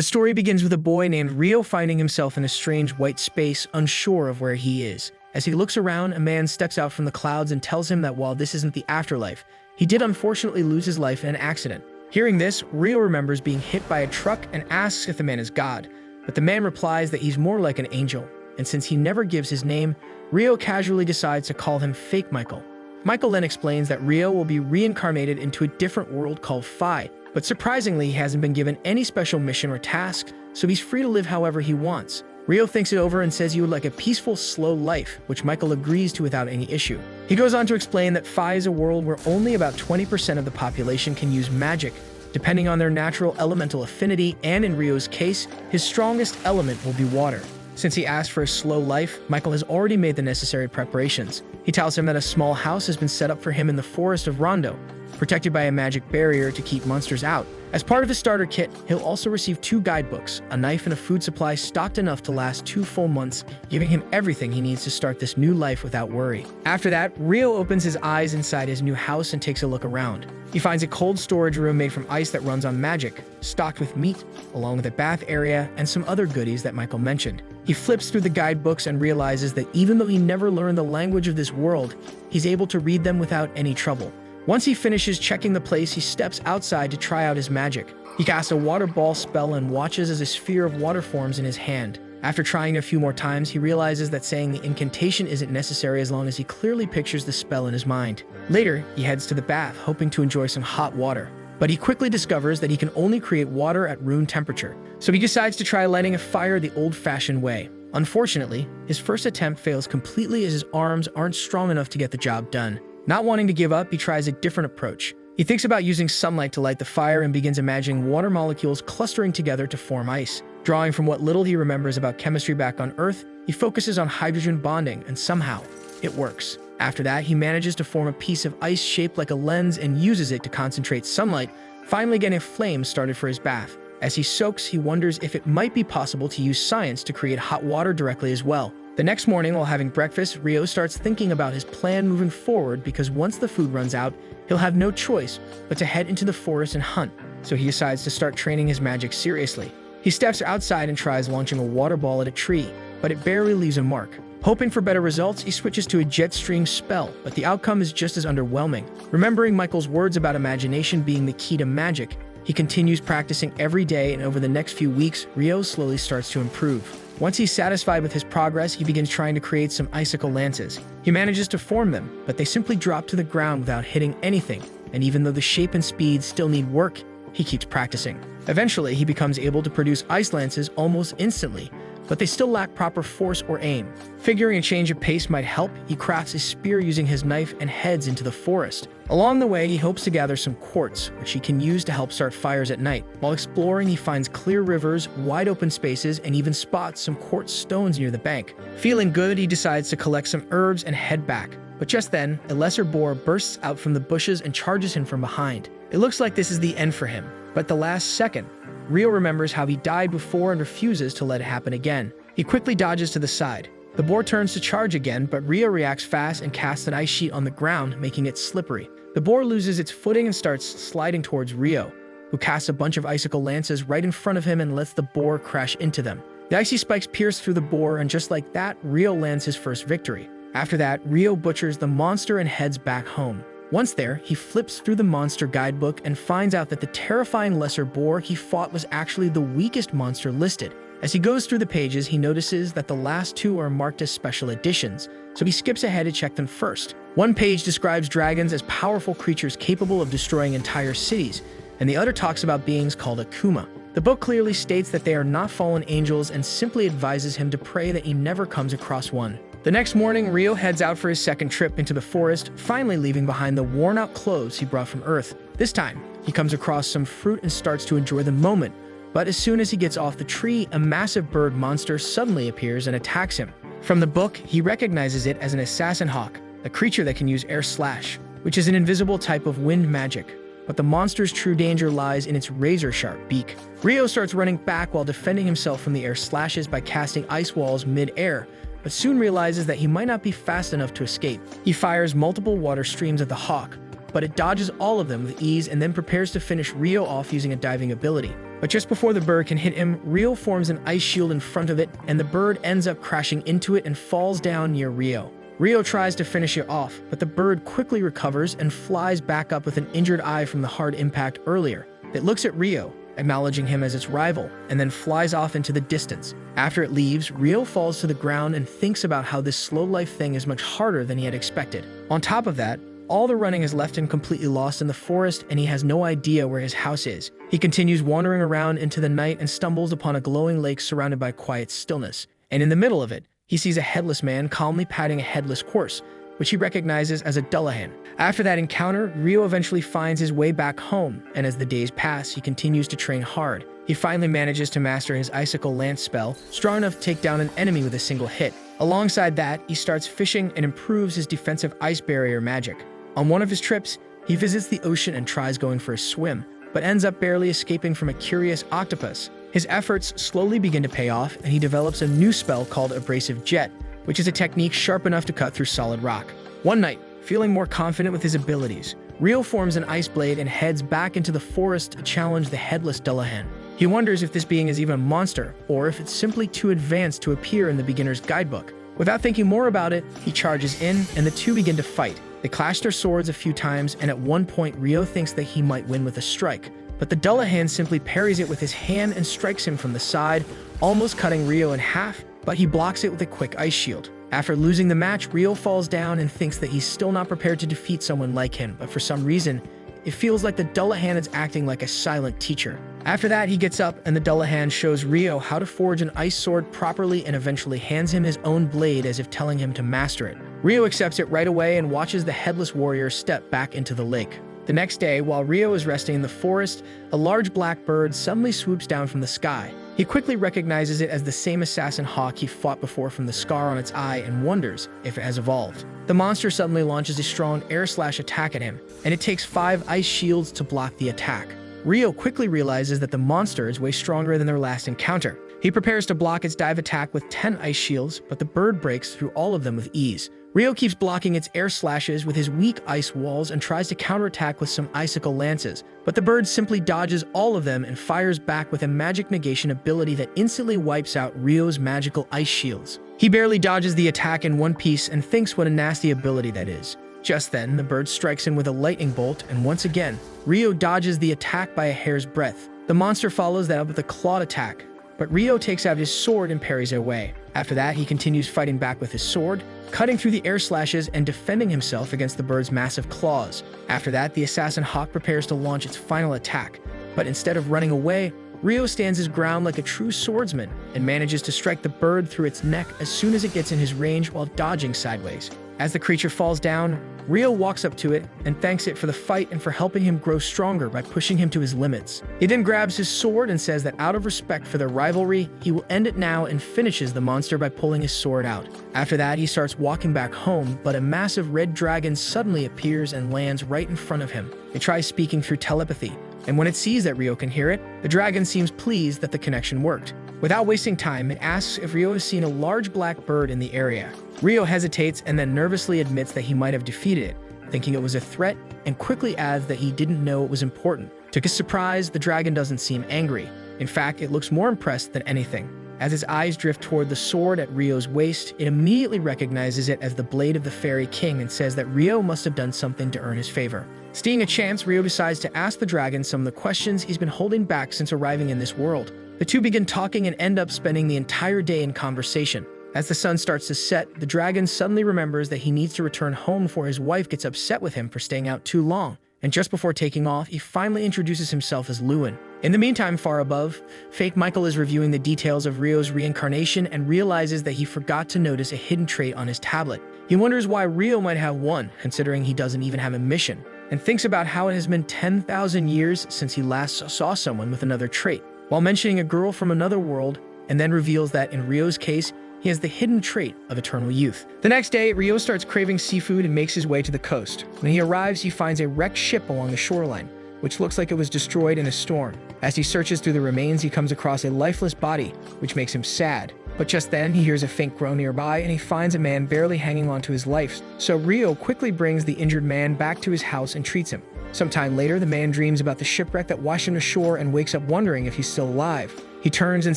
The story begins with a boy named Rio finding himself in a strange white space, unsure of where he is. As he looks around, a man steps out from the clouds and tells him that while this isn't the afterlife, he did unfortunately lose his life in an accident. Hearing this, Rio remembers being hit by a truck and asks if the man is God, but the man replies that he's more like an angel, and since he never gives his name, Rio casually decides to call him Fake Michael. Michael then explains that Rio will be reincarnated into a different world called Phi, but surprisingly he hasn't been given any special mission or task, so he's free to live however he wants. Rio thinks it over and says he would like a peaceful, slow life, which Michael agrees to without any issue. He goes on to explain that Phi is a world where only about 20% of the population can use magic, depending on their natural elemental affinity, and in Rio's case, his strongest element will be water. Since he asked for a slow life, Michael has already made the necessary preparations. He tells him that a small house has been set up for him in the forest of Rondo, protected by a magic barrier to keep monsters out. As part of his starter kit, he'll also receive 2 guidebooks, a knife and a food supply stocked enough to last 2 full months, giving him everything he needs to start this new life without worry. After that, Rio opens his eyes inside his new house and takes a look around. He finds a cold storage room made from ice that runs on magic, stocked with meat, along with a bath area and some other goodies that Michael mentioned. He flips through the guidebooks and realizes that even though he never learned the language of this world, he's able to read them without any trouble. Once he finishes checking the place, he steps outside to try out his magic. He casts a water ball spell and watches as a sphere of water forms in his hand. After trying it a few more times, he realizes that saying the incantation isn't necessary as long as he clearly pictures the spell in his mind. Later, he heads to the bath, hoping to enjoy some hot water. But he quickly discovers that he can only create water at room temperature, so he decides to try lighting a fire the old-fashioned way. Unfortunately, his first attempt fails completely as his arms aren't strong enough to get the job done. Not wanting to give up, he tries a different approach. He thinks about using sunlight to light the fire and begins imagining water molecules clustering together to form ice. Drawing from what little he remembers about chemistry back on Earth, he focuses on hydrogen bonding, and somehow, it works. After that, he manages to form a piece of ice shaped like a lens and uses it to concentrate sunlight, finally getting a flame started for his bath. As he soaks, he wonders if it might be possible to use science to create hot water directly as well. The next morning, while having breakfast, Rio starts thinking about his plan moving forward because once the food runs out, he'll have no choice but to head into the forest and hunt, so he decides to start training his magic seriously. He steps outside and tries launching a water ball at a tree, but it barely leaves a mark. Hoping for better results, he switches to a jet stream spell, but the outcome is just as underwhelming. Remembering Michael's words about imagination being the key to magic, he continues practicing every day, and over the next few weeks, Rio slowly starts to improve. Once he's satisfied with his progress, he begins trying to create some icicle lances. He manages to form them, but they simply drop to the ground without hitting anything, and even though the shape and speed still need work, he keeps practicing. Eventually, he becomes able to produce ice lances almost instantly, but they still lack proper force or aim. Figuring a change of pace might help, he crafts a spear using his knife and heads into the forest. Along the way, he hopes to gather some quartz, which he can use to help start fires at night. While exploring, he finds clear rivers, wide open spaces, and even spots some quartz stones near the bank. Feeling good, he decides to collect some herbs and head back. But just then, a lesser boar bursts out from the bushes and charges him from behind. It looks like this is the end for him, but at the last second, Rio remembers how he died before and refuses to let it happen again. He quickly dodges to the side. The boar turns to charge again, but Rio reacts fast and casts an ice sheet on the ground, making it slippery. The boar loses its footing and starts sliding towards Rio, who casts a bunch of icicle lances right in front of him and lets the boar crash into them. The icy spikes pierce through the boar, and just like that, Rio lands his first victory. After that, Rio butchers the monster and heads back home. Once there, he flips through the monster guidebook and finds out that the terrifying lesser boar he fought was actually the weakest monster listed. As he goes through the pages, he notices that the last 2 are marked as special editions, so he skips ahead to check them first. One page describes dragons as powerful creatures capable of destroying entire cities, and the other talks about beings called Akuma. The book clearly states that they are not fallen angels and simply advises him to pray that he never comes across one. The next morning, Rio heads out for his second trip into the forest, finally leaving behind the worn-out clothes he brought from Earth. This time, he comes across some fruit and starts to enjoy the moment, but as soon as he gets off the tree, a massive bird monster suddenly appears and attacks him. From the book, he recognizes it as an assassin hawk, a creature that can use air slash, which is an invisible type of wind magic. But the monster's true danger lies in its razor-sharp beak. Rio starts running back while defending himself from the air slashes by casting ice walls mid-air, but soon realizes that he might not be fast enough to escape. He fires multiple water streams at the hawk, but it dodges all of them with ease and then prepares to finish Rio off using a diving ability. But just before the bird can hit him, Rio forms an ice shield in front of it, and the bird ends up crashing into it and falls down near Rio. Rio tries to finish it off, but the bird quickly recovers and flies back up with an injured eye from the hard impact earlier. It looks at Rio, acknowledging him as its rival, and then flies off into the distance. After it leaves, Rio falls to the ground and thinks about how this slow life thing is much harder than he had expected. On top of that, all the running has left him completely lost in the forest, and he has no idea where his house is. He continues wandering around into the night and stumbles upon a glowing lake surrounded by quiet stillness. And in the middle of it, he sees a headless man calmly patting a headless horse, which he recognizes as a Dullahan. After that encounter, Rio eventually finds his way back home, and as the days pass, he continues to train hard. He finally manages to master his icicle lance spell, strong enough to take down an enemy with a single hit. Alongside that, he starts fishing and improves his defensive ice barrier magic. On one of his trips, he visits the ocean and tries going for a swim, but ends up barely escaping from a curious octopus. His efforts slowly begin to pay off, and he develops a new spell called Abrasive Jet, which is a technique sharp enough to cut through solid rock. One night, feeling more confident with his abilities, Rio forms an ice blade and heads back into the forest to challenge the headless Dullahan. He wonders if this being is even a monster, or if it's simply too advanced to appear in the beginner's guidebook. Without thinking more about it, he charges in, and the two begin to fight. They clash their swords a few times, and at one point Rio thinks that he might win with a strike. But the Dullahan simply parries it with his hand and strikes him from the side, almost cutting Rio in half, but he blocks it with a quick ice shield. After losing the match, Rio falls down and thinks that he's still not prepared to defeat someone like him, but for some reason, it feels like the Dullahan is acting like a silent teacher. After that, he gets up, and the Dullahan shows Rio how to forge an ice sword properly and eventually hands him his own blade as if telling him to master it. Rio accepts it right away and watches the headless warrior step back into the lake. The next day, while Rio is resting in the forest, a large black bird suddenly swoops down from the sky. He quickly recognizes it as the same assassin hawk he fought before from the scar on its eye and wonders if it has evolved. The monster suddenly launches a strong air-slash attack at him, and it takes 5 ice shields to block the attack. Rio quickly realizes that the monster is way stronger than their last encounter. He prepares to block its dive attack with 10 ice shields, but the bird breaks through all of them with ease. Rio keeps blocking its air slashes with his weak ice walls and tries to counterattack with some icicle lances, but the bird simply dodges all of them and fires back with a magic negation ability that instantly wipes out Rio's magical ice shields. He barely dodges the attack in one piece and thinks what a nasty ability that is. Just then, the bird strikes him with a lightning bolt, and once again, Rio dodges the attack by a hair's breadth. The monster follows that up with a clawed attack, but Rio takes out his sword and parries it away. After that, he continues fighting back with his sword, cutting through the air slashes and defending himself against the bird's massive claws. After that, the assassin hawk prepares to launch its final attack, but instead of running away, Rio stands his ground like a true swordsman and manages to strike the bird through its neck as soon as it gets in his range while dodging sideways. As the creature falls down, Rio walks up to it and thanks it for the fight and for helping him grow stronger by pushing him to his limits. He then grabs his sword and says that out of respect for their rivalry, he will end it now and finishes the monster by pulling his sword out. After that, he starts walking back home, but a massive red dragon suddenly appears and lands right in front of him. It tries speaking through telepathy, and when it sees that Rio can hear it, the dragon seems pleased that the connection worked. Without wasting time, it asks if Rio has seen a large black bird in the area. Rio hesitates and then nervously admits that he might have defeated it, thinking it was a threat, and quickly adds that he didn't know it was important. To his surprise, the dragon doesn't seem angry. In fact, it looks more impressed than anything. As his eyes drift toward the sword at Rio's waist, it immediately recognizes it as the blade of the Fairy King and says that Rio must have done something to earn his favor. Seeing a chance, Rio decides to ask the dragon some of the questions he's been holding back since arriving in this world. The two begin talking and end up spending the entire day in conversation. As the sun starts to set, the dragon suddenly remembers that he needs to return home before his wife gets upset with him for staying out too long. And just before taking off, he finally introduces himself as Lewin. In the meantime, far above, fake Michael is reviewing the details of Rio's reincarnation and realizes that he forgot to notice a hidden trait on his tablet. He wonders why Rio might have one, considering he doesn't even have a mission, and thinks about how it has been 10,000 years since he last saw someone with another trait, while mentioning a girl from another world, and then reveals that in Rio's case, he has the hidden trait of eternal youth. The next day, Rio starts craving seafood and makes his way to the coast. When he arrives, he finds a wrecked ship along the shoreline, which looks like it was destroyed in a storm. As he searches through the remains, he comes across a lifeless body, which makes him sad. But just then, he hears a faint groan nearby, and he finds a man barely hanging on to his life. So Rio quickly brings the injured man back to his house and treats him. Sometime later, the man dreams about the shipwreck that washed him ashore and wakes up wondering if he's still alive. He turns and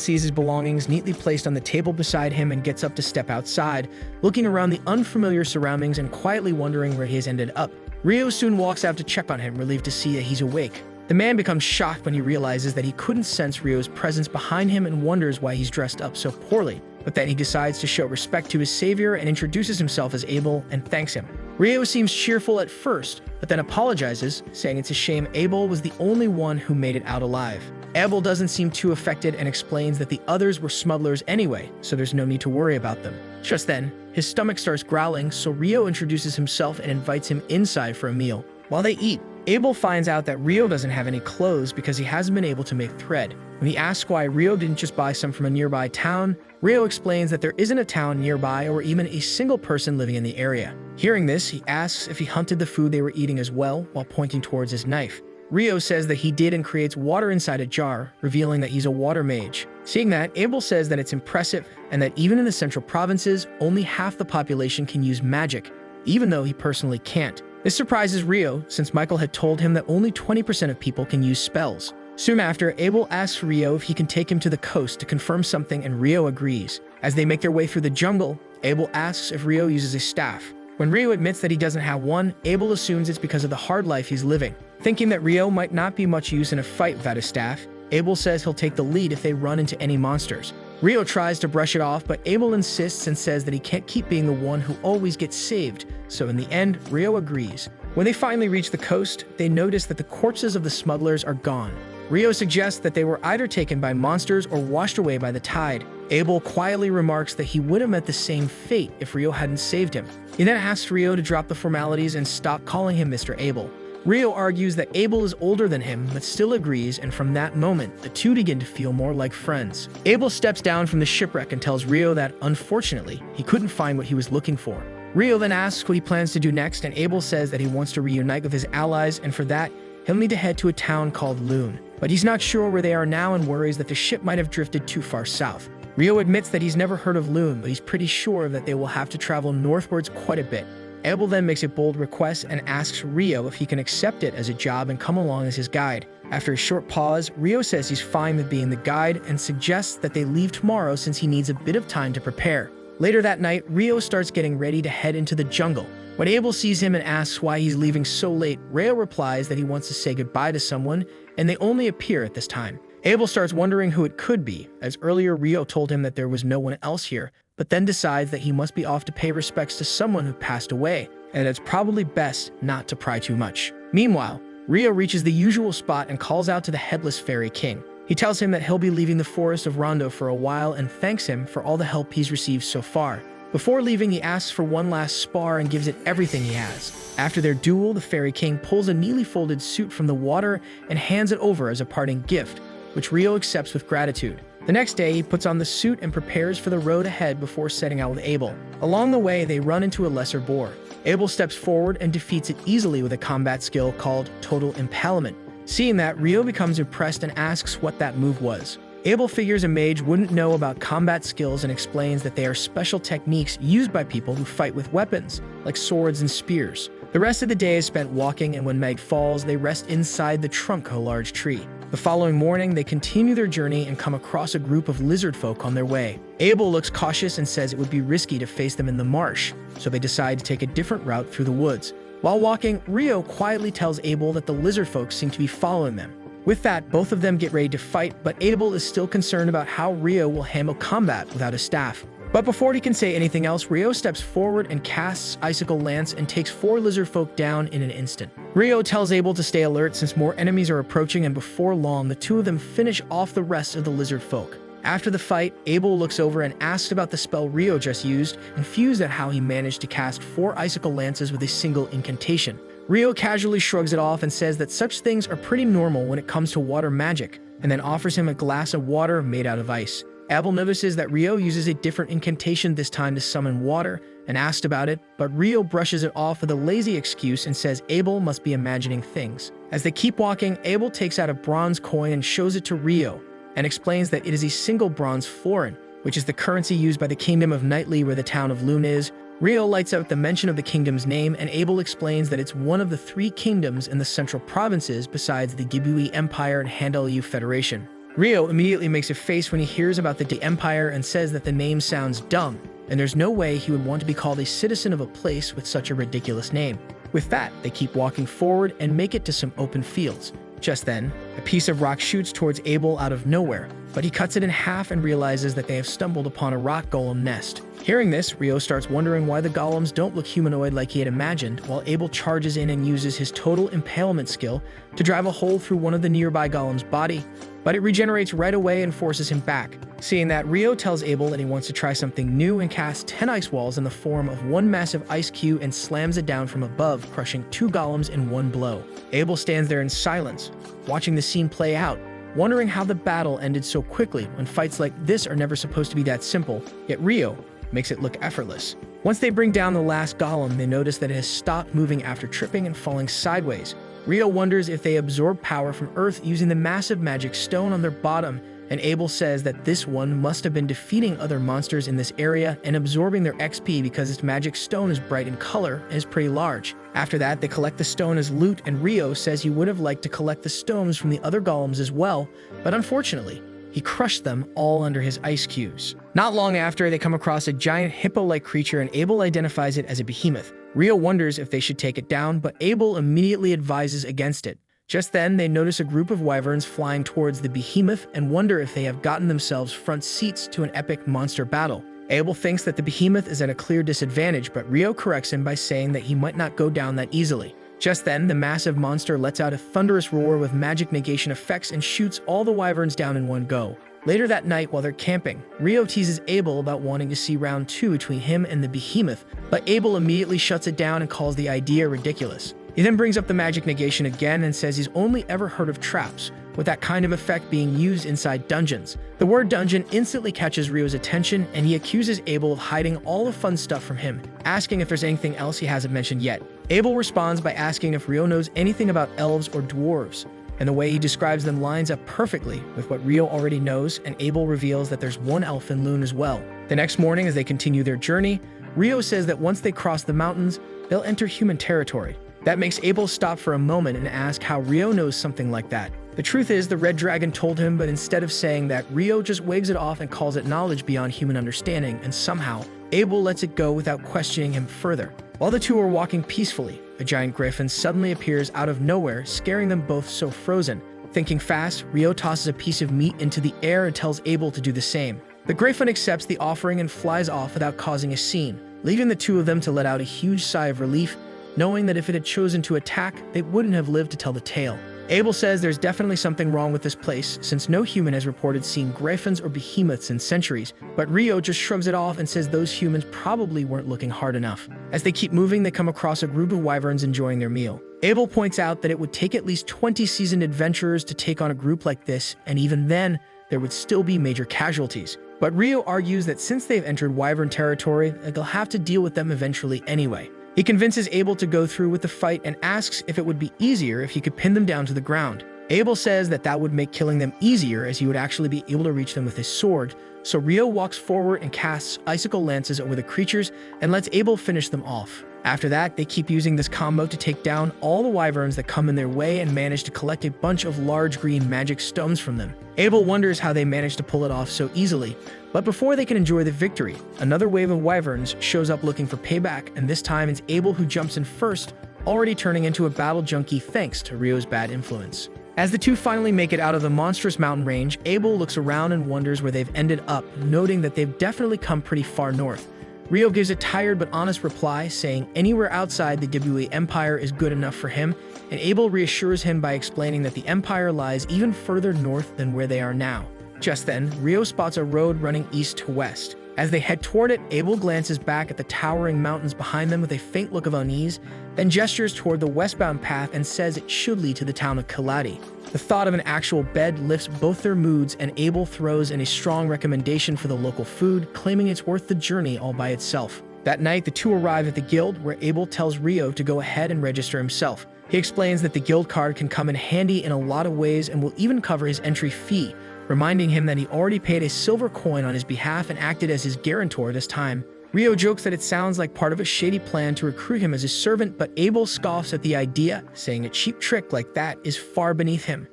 sees his belongings neatly placed on the table beside him and gets up to step outside, looking around the unfamiliar surroundings and quietly wondering where he has ended up. Rio soon walks out to check on him, relieved to see that he's awake. The man becomes shocked when he realizes that he couldn't sense Rio's presence behind him and wonders why he's dressed up so poorly. But then he decides to show respect to his savior and introduces himself as Abel and thanks him. Rio seems cheerful at first, but then apologizes, saying it's a shame Abel was the only one who made it out alive. Abel doesn't seem too affected and explains that the others were smugglers anyway, so there's no need to worry about them. Just then, his stomach starts growling, so Rio introduces himself and invites him inside for a meal. While they eat, Abel finds out that Rio doesn't have any clothes because he hasn't been able to make thread. When he asks why Rio didn't just buy some from a nearby town, Rio explains that there isn't a town nearby or even a single person living in the area. Hearing this, he asks if he hunted the food they were eating as well, while pointing towards his knife. Rio says that he did and creates water inside a jar, revealing that he's a water mage. Seeing that, Abel says that it's impressive and that even in the central provinces, only half the population can use magic, even though he personally can't. This surprises Rio, since Michael had told him that only 20% of people can use spells. Soon after, Abel asks Rio if he can take him to the coast to confirm something, and Rio agrees. As they make their way through the jungle, Abel asks if Rio uses a staff. When Rio admits that he doesn't have one, Abel assumes it's because of the hard life he's living. Thinking that Rio might not be much use in a fight without a staff, Abel says he'll take the lead if they run into any monsters. Rio tries to brush it off, but Abel insists and says that he can't keep being the one who always gets saved, so in the end, Rio agrees. When they finally reach the coast, they notice that the corpses of the smugglers are gone. Rio suggests that they were either taken by monsters or washed away by the tide. Abel quietly remarks that he would have met the same fate if Rio hadn't saved him. He then asks Rio to drop the formalities and stop calling him Mr. Abel. Rio argues that Abel is older than him, but still agrees, and from that moment, the two begin to feel more like friends. Abel steps down from the shipwreck and tells Rio that, unfortunately, he couldn't find what he was looking for. Rio then asks what he plans to do next, and Abel says that he wants to reunite with his allies, and for that, he'll need to head to a town called Loon. But he's not sure where they are now and worries that the ship might have drifted too far south. Rio admits that he's never heard of Loon, but he's pretty sure that they will have to travel northwards quite a bit. Abel then makes a bold request and asks Rio if he can accept it as a job and come along as his guide. After a short pause, Rio says he's fine with being the guide and suggests that they leave tomorrow since he needs a bit of time to prepare. Later that night, Rio starts getting ready to head into the jungle. When Abel sees him and asks why he's leaving so late, Rio replies that he wants to say goodbye to someone, and they only appear at this time. Abel starts wondering who it could be, as earlier Rio told him that there was no one else here, but then decides that he must be off to pay respects to someone who passed away, and it's probably best not to pry too much. Meanwhile, Rio reaches the usual spot and calls out to the headless fairy king. He tells him that he'll be leaving the forest of Rondo for a while and thanks him for all the help he's received so far. Before leaving, he asks for one last spar and gives it everything he has. After their duel, the fairy king pulls a neatly folded suit from the water and hands it over as a parting gift, which Rio accepts with gratitude. The next day, he puts on the suit and prepares for the road ahead before setting out with Abel. Along the way, they run into a lesser boar. Abel steps forward and defeats it easily with a combat skill called Total Impalement. Seeing that, Rio becomes impressed and asks what that move was. Abel figures a mage wouldn't know about combat skills and explains that they are special techniques used by people who fight with weapons, like swords and spears. The rest of the day is spent walking, and when night falls, they rest inside the trunk of a large tree. The following morning, they continue their journey and come across a group of lizard folk on their way. Abel looks cautious and says it would be risky to face them in the marsh, so they decide to take a different route through the woods. While walking, Rio quietly tells Abel that the lizard folk seem to be following them. With that, both of them get ready to fight, but Abel is still concerned about how Rio will handle combat without a staff. But before he can say anything else, Rio steps forward and casts Icicle Lance and takes 4 lizard folk down in an instant. Rio tells Abel to stay alert since more enemies are approaching, and before long, the two of them finish off the rest of the lizard folk. After the fight, Abel looks over and asks about the spell Rio just used, confused at how he managed to cast 4 Icicle Lances with a single incantation. Rio casually shrugs it off and says that such things are pretty normal when it comes to water magic, and then offers him a glass of water made out of ice. Abel notices that Rio uses a different incantation this time to summon water, and asks about it, but Rio brushes it off with a lazy excuse and says Abel must be imagining things. As they keep walking, Abel takes out a bronze coin and shows it to Rio, and explains that it is a single bronze florin, which is the currency used by the Kingdom of Nightly where the town of Loon is. Rio lights up at the mention of the kingdom's name, and Abel explains that it's one of the 3 kingdoms in the central provinces besides the Gibui Empire and Handalyu Federation. Rio immediately makes a face when he hears about the Empire and says that the name sounds dumb, and there's no way he would want to be called a citizen of a place with such a ridiculous name. With that, they keep walking forward and make it to some open fields. Just then, a piece of rock shoots towards Abel out of nowhere, but he cuts it in half and realizes that they have stumbled upon a rock golem nest. Hearing this, Rio starts wondering why the golems don't look humanoid like he had imagined, while Abel charges in and uses his total impalement skill to drive a hole through one of the nearby golem's body, but it regenerates right away and forces him back. Seeing that, Rio tells Abel that he wants to try something new and casts 10 ice walls in the form of one massive ice cube and slams it down from above, crushing 2 golems in one blow. Abel stands there in silence, watching the scene play out, wondering how the battle ended so quickly when fights like this are never supposed to be that simple, yet Rio makes it look effortless. Once they bring down the last golem, they notice that it has stopped moving after tripping and falling sideways. Rio wonders if they absorb power from Earth using the massive magic stone on their bottom, and Abel says that this one must have been defeating other monsters in this area and absorbing their XP because its magic stone is bright in color and is pretty large. After that, they collect the stone as loot, and Rio says he would have liked to collect the stones from the other golems as well, but unfortunately, he crushed them all under his ice cubes. Not long after, they come across a giant hippo-like creature, and Abel identifies it as a behemoth. Rio wonders if they should take it down, but Abel immediately advises against it. Just then, they notice a group of wyverns flying towards the behemoth and wonder if they have gotten themselves front seats to an epic monster battle. Abel thinks that the behemoth is at a clear disadvantage, but Rio corrects him by saying that he might not go down that easily. Just then, the massive monster lets out a thunderous roar with magic negation effects and shoots all the wyverns down in one go. Later that night, while they're camping, Rio teases Abel about wanting to see round 2 between him and the behemoth, but Abel immediately shuts it down and calls the idea ridiculous. He then brings up the magic negation again and says he's only ever heard of traps, with that kind of effect being used inside dungeons. The word dungeon instantly catches Rio's attention, and he accuses Abel of hiding all the fun stuff from him, asking if there's anything else he hasn't mentioned yet. Abel responds by asking if Rio knows anything about elves or dwarves, and the way he describes them lines up perfectly with what Rio already knows, and Abel reveals that there's one elf in Loon as well. The next morning, as they continue their journey, Rio says that once they cross the mountains, they'll enter human territory. That makes Abel stop for a moment and ask how Rio knows something like that. The truth is, the Red Dragon told him, but instead of saying that, Rio just waves it off and calls it knowledge beyond human understanding, and somehow, Abel lets it go without questioning him further. While the two are walking peacefully, a giant griffin suddenly appears out of nowhere, scaring them both so frozen. Thinking fast, Rio tosses a piece of meat into the air and tells Abel to do the same. The griffin accepts the offering and flies off without causing a scene, leaving the two of them to let out a huge sigh of relief, knowing that if it had chosen to attack, they wouldn't have lived to tell the tale. Abel says there's definitely something wrong with this place, since no human has reported seeing griffins or behemoths in centuries, but Rio just shrugs it off and says those humans probably weren't looking hard enough. As they keep moving, they come across a group of wyverns enjoying their meal. Abel points out that it would take at least 20 seasoned adventurers to take on a group like this, and even then, there would still be major casualties. But Rio argues that since they've entered wyvern territory, they'll have to deal with them eventually anyway. He convinces Abel to go through with the fight and asks if it would be easier if he could pin them down to the ground. Abel says that that would make killing them easier, as he would actually be able to reach them with his sword, so Rio walks forward and casts icicle lances over the creatures and lets Abel finish them off. After that, they keep using this combo to take down all the wyverns that come in their way and manage to collect a bunch of large green magic stones from them. Abel wonders how they managed to pull it off so easily, but before they can enjoy the victory, another wave of wyverns shows up looking for payback, and this time it's Abel who jumps in first, already turning into a battle junkie thanks to Rio's bad influence. As the two finally make it out of the monstrous mountain range, Abel looks around and wonders where they've ended up, noting that they've definitely come pretty far north. Rio gives a tired but honest reply, saying anywhere outside the Gibui Empire is good enough for him, and Abel reassures him by explaining that the Empire lies even further north than where they are now. Just then, Rio spots a road running east to west. As they head toward it, Abel glances back at the towering mountains behind them with a faint look of unease, then gestures toward the westbound path and says it should lead to the town of Kaladi. The thought of an actual bed lifts both their moods, and Abel throws in a strong recommendation for the local food, claiming it's worth the journey all by itself. That night, the two arrive at the guild, where Abel tells Rio to go ahead and register himself. He explains that the guild card can come in handy in a lot of ways and will even cover his entry fee, reminding him that he already paid a silver coin on his behalf and acted as his guarantor this time. Rio jokes that it sounds like part of a shady plan to recruit him as his servant, but Abel scoffs at the idea, saying a cheap trick like that is far beneath him,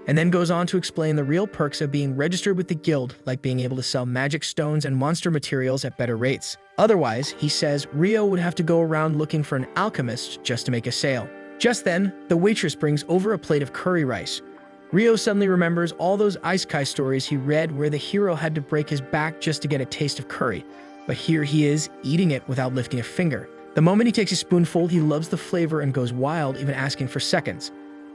and then goes on to explain the real perks of being registered with the guild, like being able to sell magic stones and monster materials at better rates. Otherwise, he says, Rio would have to go around looking for an alchemist just to make a sale. Just then, the waitress brings over a plate of curry rice. Rio suddenly remembers all those isekai stories he read where the hero had to break his back just to get a taste of curry. But here he is, eating it without lifting a finger. The moment he takes a spoonful, he loves the flavor and goes wild, even asking for seconds.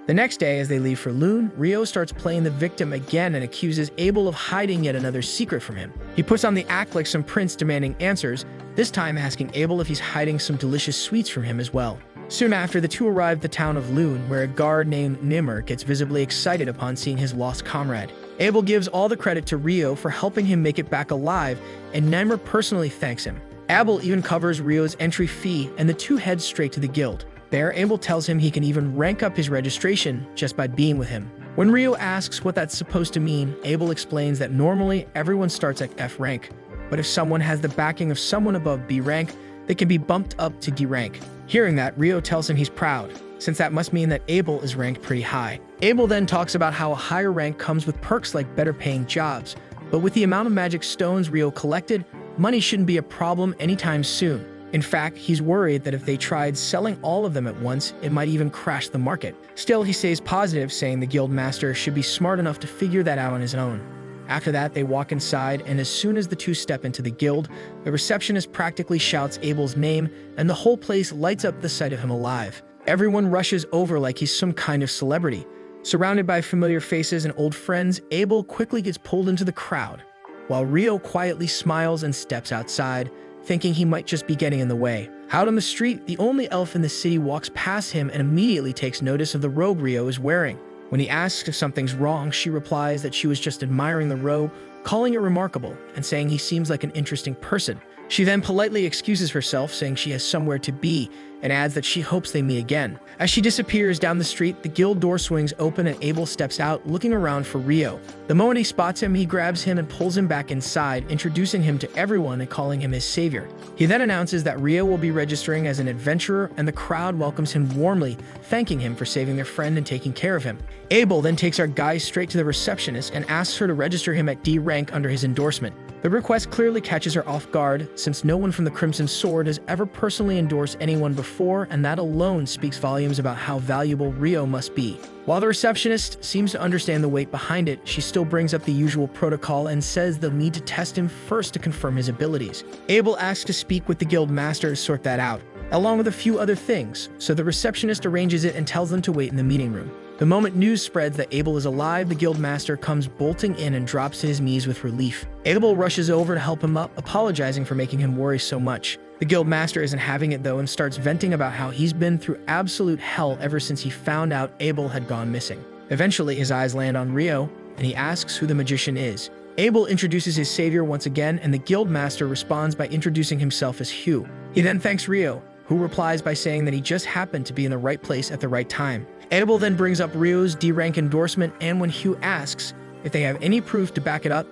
The next day, as they leave for Loon, Rio starts playing the victim again and accuses Abel of hiding yet another secret from him. He puts on the act like some prince demanding answers, this time asking Abel if he's hiding some delicious sweets from him as well. Soon after, the two arrive at the town of Loon, where a guard named Nimmer gets visibly excited upon seeing his lost comrade. Abel gives all the credit to Rio for helping him make it back alive, and Nimmer personally thanks him. Abel even covers Rio's entry fee, and the two head straight to the guild. There, Abel tells him he can even rank up his registration just by being with him. When Rio asks what that's supposed to mean, Abel explains that normally everyone starts at F rank, but if someone has the backing of someone above B rank, they can be bumped up to D rank. Hearing that, Rio tells him he's proud, since that must mean that Abel is ranked pretty high. Abel then talks about how a higher rank comes with perks like better paying jobs, but with the amount of magic stones Rio collected, money shouldn't be a problem anytime soon. In fact, he's worried that if they tried selling all of them at once, it might even crash the market. Still, he stays positive, saying the guild master should be smart enough to figure that out on his own. After that, they walk inside, and as soon as the two step into the guild, the receptionist practically shouts Abel's name, and the whole place lights up the sight of him alive. Everyone rushes over like he's some kind of celebrity. Surrounded by familiar faces and old friends, Abel quickly gets pulled into the crowd, while Rio quietly smiles and steps outside, thinking he might just be getting in the way. Out on the street, the only elf in the city walks past him and immediately takes notice of the robe Rio is wearing. When he asks if something's wrong, she replies that she was just admiring the robe, calling it remarkable, and saying he seems like an interesting person. She then politely excuses herself, saying she has somewhere to be, and adds that she hopes they meet again. As she disappears down the street, the guild door swings open and Abel steps out, looking around for Rio. The moment he spots him, he grabs him and pulls him back inside, introducing him to everyone and calling him his savior. He then announces that Rio will be registering as an adventurer, and the crowd welcomes him warmly, thanking him for saving their friend and taking care of him. Abel then takes our guy straight to the receptionist and asks her to register him at D rank under his endorsement. The request clearly catches her off guard, since no one from the Crimson Sword has ever personally endorsed anyone before, and that alone speaks volumes about how valuable Rio must be. While the receptionist seems to understand the weight behind it, she still brings up the usual protocol and says they'll need to test him first to confirm his abilities. Abel asks to speak with the guild master to sort that out, along with a few other things, so the receptionist arranges it and tells them to wait in the meeting room. The moment news spreads that Abel is alive, the guild master comes bolting in and drops to his knees with relief. Abel rushes over to help him up, apologizing for making him worry so much. The guild master isn't having it though and starts venting about how he's been through absolute hell ever since he found out Abel had gone missing. Eventually, his eyes land on Rio, and he asks who the magician is. Abel introduces his savior once again, and the guild master responds by introducing himself as Hugh. He then thanks Rio, who replies by saying that he just happened to be in the right place at the right time. Abel then brings up Rio's D-rank endorsement, and when Hugh asks if they have any proof to back it up,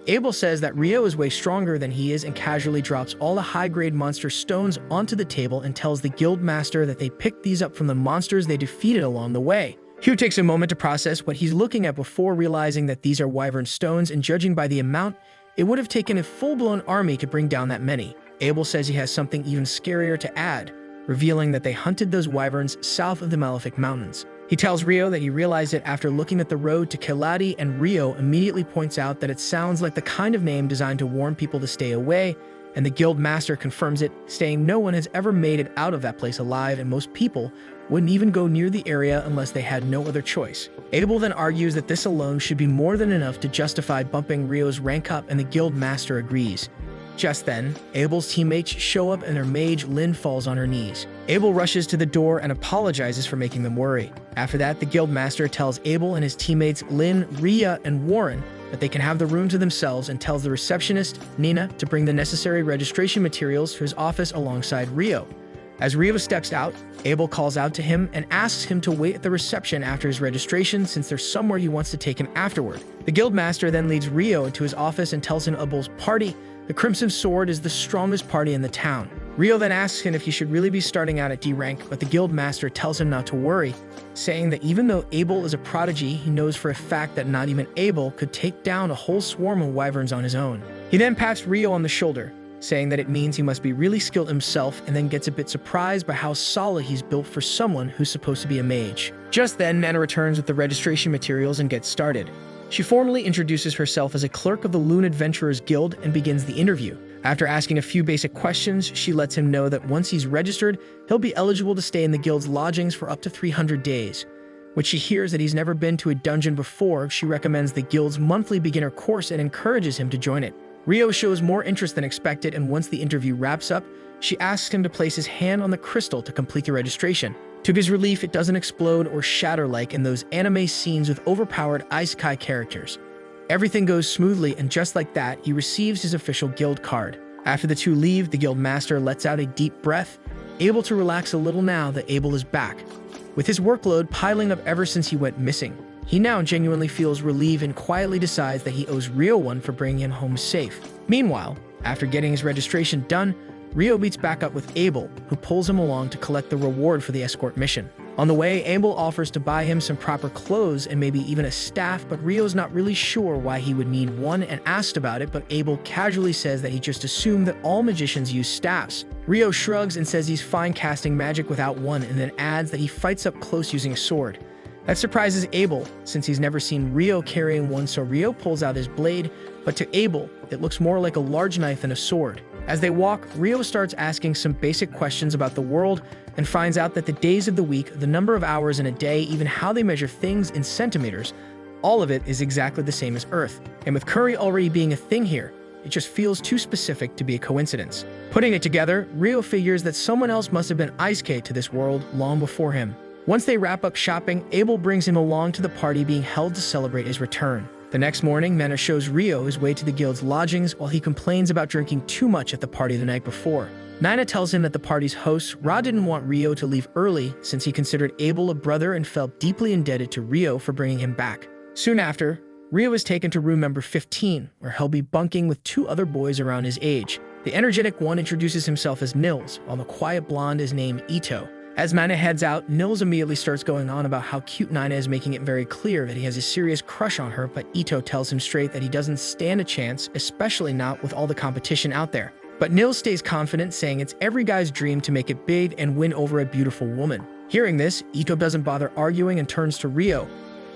Abel says that Rio is way stronger than he is and casually drops all the high-grade monster stones onto the table and tells the guild master that they picked these up from the monsters they defeated along the way. Hugh takes a moment to process what he's looking at before realizing that these are wyvern stones, and judging by the amount, it would have taken a full-blown army to bring down that many. Abel says he has something even scarier to add, revealing that they hunted those wyverns south of the Malefic Mountains. He tells Rio that he realized it after looking at the road to Keladi, and Rio immediately points out that it sounds like the kind of name designed to warn people to stay away, and the guild master confirms it, saying no one has ever made it out of that place alive, and most people wouldn't even go near the area unless they had no other choice. Abel then argues that this alone should be more than enough to justify bumping Rio's rank up, and the guild master agrees. Just then, Abel's teammates show up and their mage, Lynn, falls on her knees. Abel rushes to the door and apologizes for making them worry. After that, the guild master tells Abel and his teammates, Lynn, Rhea, and Warren, that they can have the room to themselves, and tells the receptionist, Nina, to bring the necessary registration materials to his office alongside Rio. As Rio steps out, Abel calls out to him and asks him to wait at the reception after his registration since there's somewhere he wants to take him afterward. The guildmaster then leads Rio into his office and tells him Abel's party, the Crimson Sword, is the strongest party in the town. Rio then asks him if he should really be starting out at D rank, but the guildmaster tells him not to worry, saying that even though Abel is a prodigy, he knows for a fact that not even Abel could take down a whole swarm of wyverns on his own. He then pats Rio on the shoulder, saying that it means he must be really skilled himself, and then gets a bit surprised by how solid he's built for someone who's supposed to be a mage. Just then, Mana returns with the registration materials and gets started. She formally introduces herself as a clerk of the Loon Adventurers Guild and begins the interview. After asking a few basic questions, she lets him know that once he's registered, he'll be eligible to stay in the guild's lodgings for up to 300 days. When she hears that he's never been to a dungeon before, she recommends the guild's monthly beginner course and encourages him to join it. Rio shows more interest than expected, and once the interview wraps up, she asks him to place his hand on the crystal to complete the registration. To his relief, it doesn't explode or shatter like in those anime scenes with overpowered isekai characters. Everything goes smoothly, and just like that, he receives his official guild card. After the two leave, the guild master lets out a deep breath, able to relax a little now that Abel is back. With his workload piling up ever since he went missing, he now genuinely feels relieved and quietly decides that he owes Rio one for bringing him home safe. Meanwhile, after getting his registration done, Rio meets back up with Abel, who pulls him along to collect the reward for the escort mission. On the way, Abel offers to buy him some proper clothes and maybe even a staff, but Rio's not really sure why he would need one and asked about it, but Abel casually says that he just assumed that all magicians use staffs. Rio shrugs and says he's fine casting magic without one, and then adds that he fights up close using a sword. That surprises Abel, since he's never seen Rio carrying one, so Rio pulls out his blade, but to Abel, it looks more like a large knife than a sword. As they walk, Rio starts asking some basic questions about the world and finds out that the days of the week, the number of hours in a day, even how they measure things in centimeters, all of it is exactly the same as Earth. And with curry already being a thing here, it just feels too specific to be a coincidence. Putting it together, Rio figures that someone else must have been Ice-K to this world long before him. Once they wrap up shopping, Abel brings him along to the party being held to celebrate his return. The next morning, Mana shows Rio his way to the guild's lodgings while he complains about drinking too much at the party the night before. Nina tells him that the party's host, Ra, didn't want Rio to leave early since he considered Abel a brother and felt deeply indebted to Rio for bringing him back. Soon after, Rio is taken to room number 15, where he'll be bunking with two other boys around his age. The energetic one introduces himself as Nils, while the quiet blonde is named Ito. As Nina heads out, Nils immediately starts going on about how cute Nina is, making it very clear that he has a serious crush on her, but Ito tells him straight that he doesn't stand a chance, especially not with all the competition out there. But Nils stays confident, saying it's every guy's dream to make it big and win over a beautiful woman. Hearing this, Ito doesn't bother arguing and turns to Rio,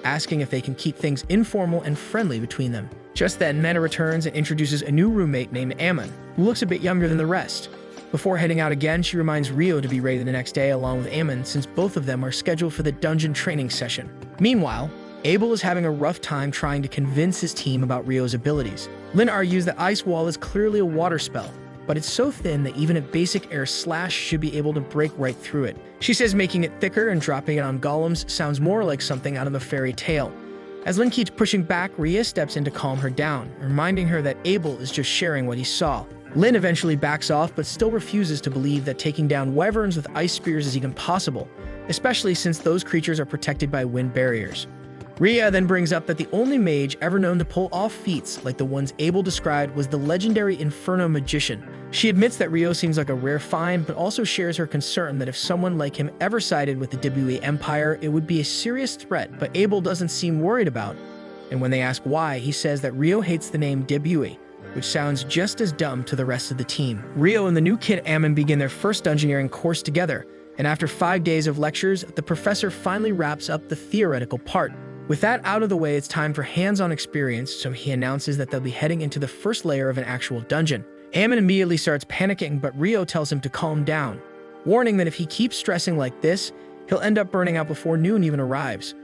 asking if they can keep things informal and friendly between them. Just then, Mana returns and introduces a new roommate named Ammon, who looks a bit younger than the rest. Before heading out again, she reminds Rio to be ready the next day along with Ammon, since both of them are scheduled for the dungeon training session. Meanwhile, Abel is having a rough time trying to convince his team about Rio's abilities. Lynn argues that Ice Wall is clearly a water spell, but it's so thin that even a basic air slash should be able to break right through it. She says making it thicker and dropping it on golems sounds more like something out of a fairy tale. As Lynn keeps pushing back, Ria steps in to calm her down, reminding her that Abel is just sharing what he saw. Lynn eventually backs off, but still refuses to believe that taking down wyverns with ice spears is even possible, especially since those creatures are protected by wind barriers. Ria then brings up that the only mage ever known to pull off feats like the ones Abel described was the legendary Inferno magician. She admits that Rio seems like a rare find, but also shares her concern that if someone like him ever sided with the WE Empire, it would be a serious threat, but Abel doesn't seem worried about. And when they ask why, he says that Rio hates the name WE, which sounds just as dumb to the rest of the team. Rio and the new kid Ammon begin their first dungeoneering course together, and after 5 days of lectures, the professor finally wraps up the theoretical part. With that out of the way, it's time for hands-on experience, so he announces that they'll be heading into the first layer of an actual dungeon. Ammon immediately starts panicking, but Rio tells him to calm down, warning that if he keeps stressing like this, he'll end up burning out before noon even arrives.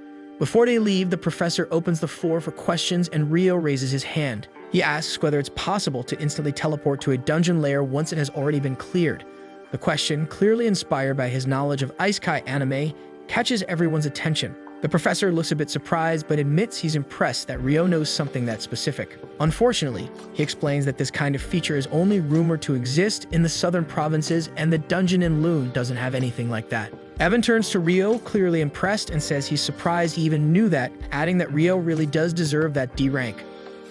Before they leave, the professor opens the floor for questions and Rio raises his hand. He asks whether it's possible to instantly teleport to a dungeon lair once it has already been cleared. The question, clearly inspired by his knowledge of isekai anime, catches everyone's attention. The professor looks a bit surprised but admits he's impressed that Rio knows something that specific. Unfortunately, he explains that this kind of feature is only rumored to exist in the southern provinces and the dungeon in Loon doesn't have anything like that. Evan turns to Rio, clearly impressed, and says he's surprised he even knew that, adding that Rio really does deserve that D rank.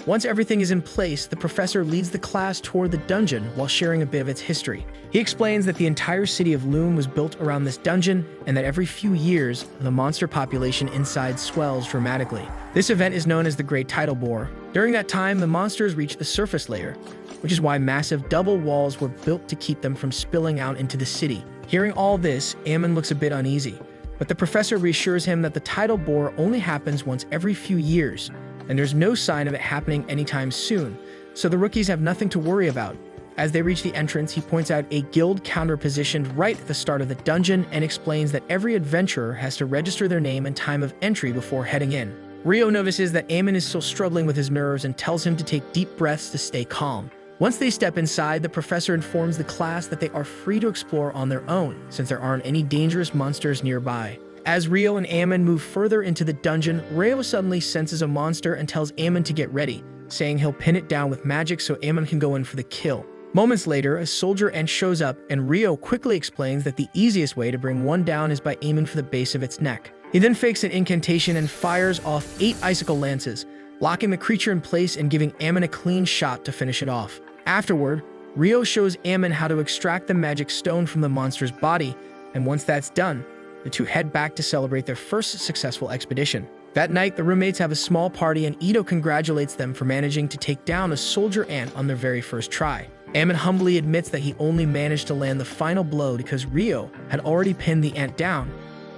Once everything is in place, the professor leads the class toward the dungeon while sharing a bit of its history. He explains that the entire city of Loon was built around this dungeon and that every few years, the monster population inside swells dramatically. This event is known as the Great Tidal Bore. During that time, the monsters reach the surface layer, which is why massive double walls were built to keep them from spilling out into the city. Hearing all this, Ammon looks a bit uneasy, but the professor reassures him that the tidal bore only happens once every few years, and there's no sign of it happening anytime soon, so the rookies have nothing to worry about. As they reach the entrance, he points out a guild counter positioned right at the start of the dungeon and explains that every adventurer has to register their name and time of entry before heading in. Rio notices that Ammon is still struggling with his nerves and tells him to take deep breaths to stay calm. Once they step inside, the professor informs the class that they are free to explore on their own, since there aren't any dangerous monsters nearby. As Rio and Ammon move further into the dungeon, Rio suddenly senses a monster and tells Ammon to get ready, saying he'll pin it down with magic so Ammon can go in for the kill. Moments later, a soldier ant shows up, and Rio quickly explains that the easiest way to bring one down is by aiming for the base of its neck. He then fakes an incantation and fires off 8 icicle lances, locking the creature in place and giving Ammon a clean shot to finish it off. Afterward, Rio shows Ammon how to extract the magic stone from the monster's body, and once that's done, the two head back to celebrate their first successful expedition. That night, the roommates have a small party and Ito congratulates them for managing to take down a soldier ant on their very first try. Ammon humbly admits that he only managed to land the final blow because Rio had already pinned the ant down,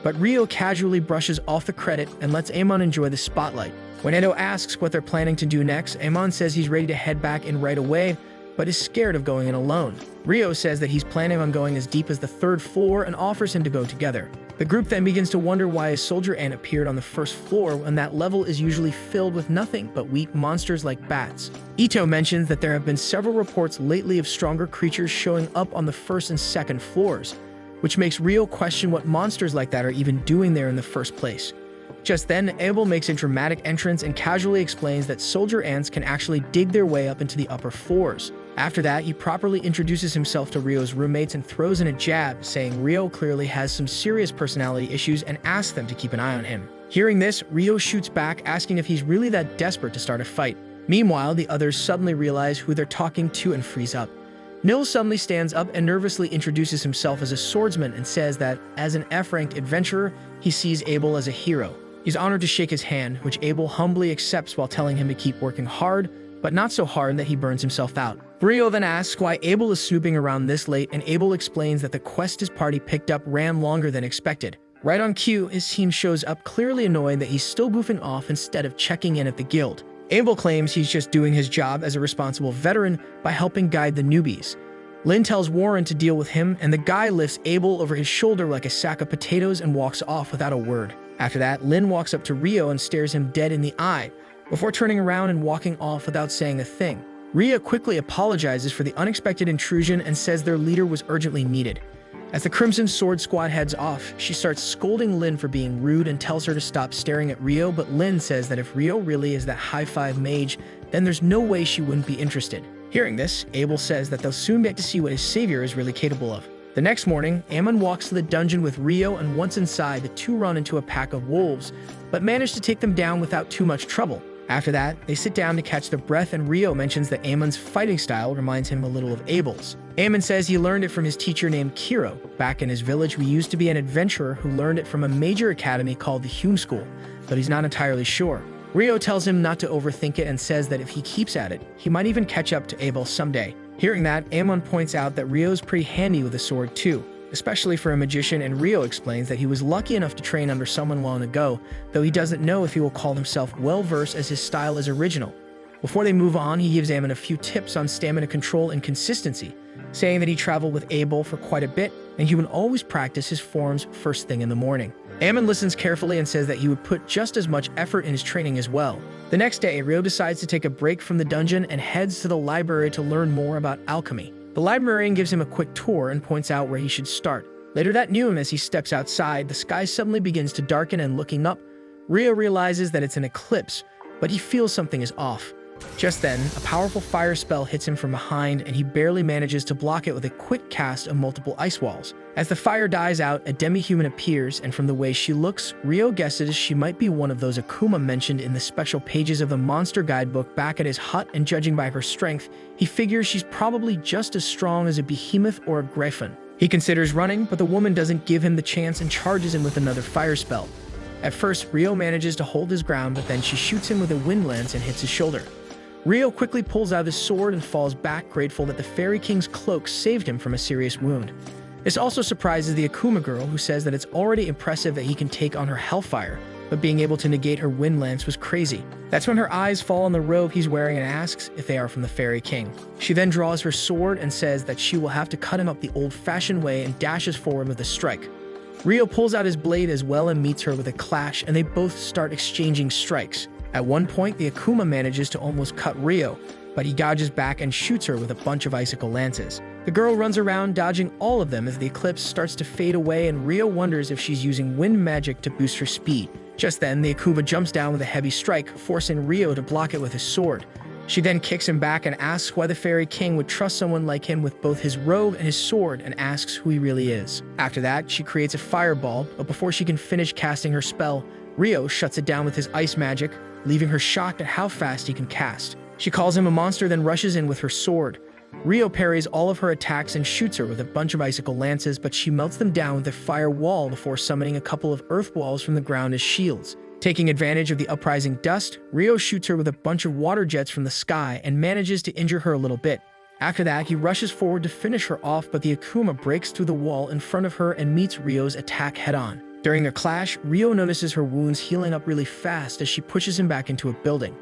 but Rio casually brushes off the credit and lets Ammon enjoy the spotlight. When Edo asks what they're planning to do next, Ammon says he's ready to head back in right away, but is scared of going in alone. Rio says that he's planning on going as deep as the 3rd floor and offers him to go together. The group then begins to wonder why a soldier ant appeared on the 1st floor when that level is usually filled with nothing but weak monsters like bats. Ito mentions that there have been several reports lately of stronger creatures showing up on the 1st and 2nd floors, which makes Rio question what monsters like that are even doing there in the first place. Just then, Abel makes a dramatic entrance and casually explains that soldier ants can actually dig their way up into the upper floors. After that, he properly introduces himself to Rio's roommates and throws in a jab, saying Rio clearly has some serious personality issues and asks them to keep an eye on him. Hearing this, Rio shoots back, asking if he's really that desperate to start a fight. Meanwhile, the others suddenly realize who they're talking to and freeze up. Nil suddenly stands up and nervously introduces himself as a swordsman and says that, as an F-ranked adventurer, he sees Abel as a hero. He's honored to shake his hand, which Abel humbly accepts while telling him to keep working hard, but not so hard that he burns himself out. Rio then asks why Abel is snooping around this late, and Abel explains that the quest his party picked up ran longer than expected. Right on cue, his team shows up clearly annoyed that he's still goofing off instead of checking in at the guild. Abel claims he's just doing his job as a responsible veteran by helping guide the newbies. Lynn tells Warren to deal with him, and the guy lifts Abel over his shoulder like a sack of potatoes and walks off without a word. After that, Lynn walks up to Rio and stares him dead in the eye, before turning around and walking off without saying a thing. Rio quickly apologizes for the unexpected intrusion and says their leader was urgently needed. As the Crimson Sword Squad heads off, she starts scolding Lynn for being rude and tells her to stop staring at Rio, but Lynn says that if Rio really is that high-five mage, then there's no way she wouldn't be interested. Hearing this, Abel says that they'll soon get to see what his savior is really capable of. The next morning, Ammon walks to the dungeon with Rio, and once inside, the two run into a pack of wolves, but manage to take them down without too much trouble. After that, they sit down to catch their breath, and Rio mentions that Ammon's fighting style reminds him a little of Abel's. Ammon says he learned it from his teacher named Kiro. Back in his village, we used to be an adventurer who learned it from a major academy called the Hume School, but he's not entirely sure. Rio tells him not to overthink it and says that if he keeps at it, he might even catch up to Abel someday. Hearing that, Ammon points out that Rio's pretty handy with a sword too, especially for a magician, and Rio explains that he was lucky enough to train under someone long ago, though he doesn't know if he will call himself well-versed as his style is original. Before they move on, he gives Ammon a few tips on stamina control and consistency, saying that he traveled with Abel for quite a bit, and he would always practice his forms first thing in the morning. Ammon listens carefully and says that he would put just as much effort in his training as well. The next day, Rio decides to take a break from the dungeon and heads to the library to learn more about alchemy. The librarian gives him a quick tour and points out where he should start. Later that noon, as he steps outside, the sky suddenly begins to darken, and looking up, Rio realizes that it's an eclipse, but he feels something is off. Just then, a powerful fire spell hits him from behind, and he barely manages to block it with a quick cast of multiple ice walls. As the fire dies out, a demi-human appears, and from the way she looks, Rio guesses she might be one of those Akuma mentioned in the special pages of the monster guidebook back at his hut, and judging by her strength, he figures she's probably just as strong as a behemoth or a griffin. He considers running, but the woman doesn't give him the chance and charges him with another fire spell. At first, Rio manages to hold his ground, but then she shoots him with a wind lance and hits his shoulder. Rio quickly pulls out his sword and falls back, grateful that the Fairy King's cloak saved him from a serious wound. This also surprises the Akuma girl, who says that it's already impressive that he can take on her hellfire, but being able to negate her wind lance was crazy. That's when her eyes fall on the robe he's wearing and asks if they are from the Fairy King. She then draws her sword and says that she will have to cut him up the old-fashioned way and dashes forward with a strike. Rio pulls out his blade as well and meets her with a clash, and they both start exchanging strikes. At one point, the Akuma manages to almost cut Rio, but he dodges back and shoots her with a bunch of icicle lances. The girl runs around, dodging all of them as the eclipse starts to fade away, and Rio wonders if she's using wind magic to boost her speed. Just then, the Akuma jumps down with a heavy strike, forcing Rio to block it with his sword. She then kicks him back and asks why the Fairy King would trust someone like him with both his robe and his sword, and asks who he really is. After that, she creates a fireball, but before she can finish casting her spell, Rio shuts it down with his ice magic, leaving her shocked at how fast he can cast. She calls him a monster, then rushes in with her sword. Rio parries all of her attacks and shoots her with a bunch of icicle lances, but she melts them down with a fire wall before summoning a couple of earth walls from the ground as shields. Taking advantage of the uprising dust, Rio shoots her with a bunch of water jets from the sky and manages to injure her a little bit. After that, he rushes forward to finish her off, but the Akuma breaks through the wall in front of her and meets Rio's attack head-on. During their clash, Rio notices her wounds healing up really fast as she pushes him back into a building.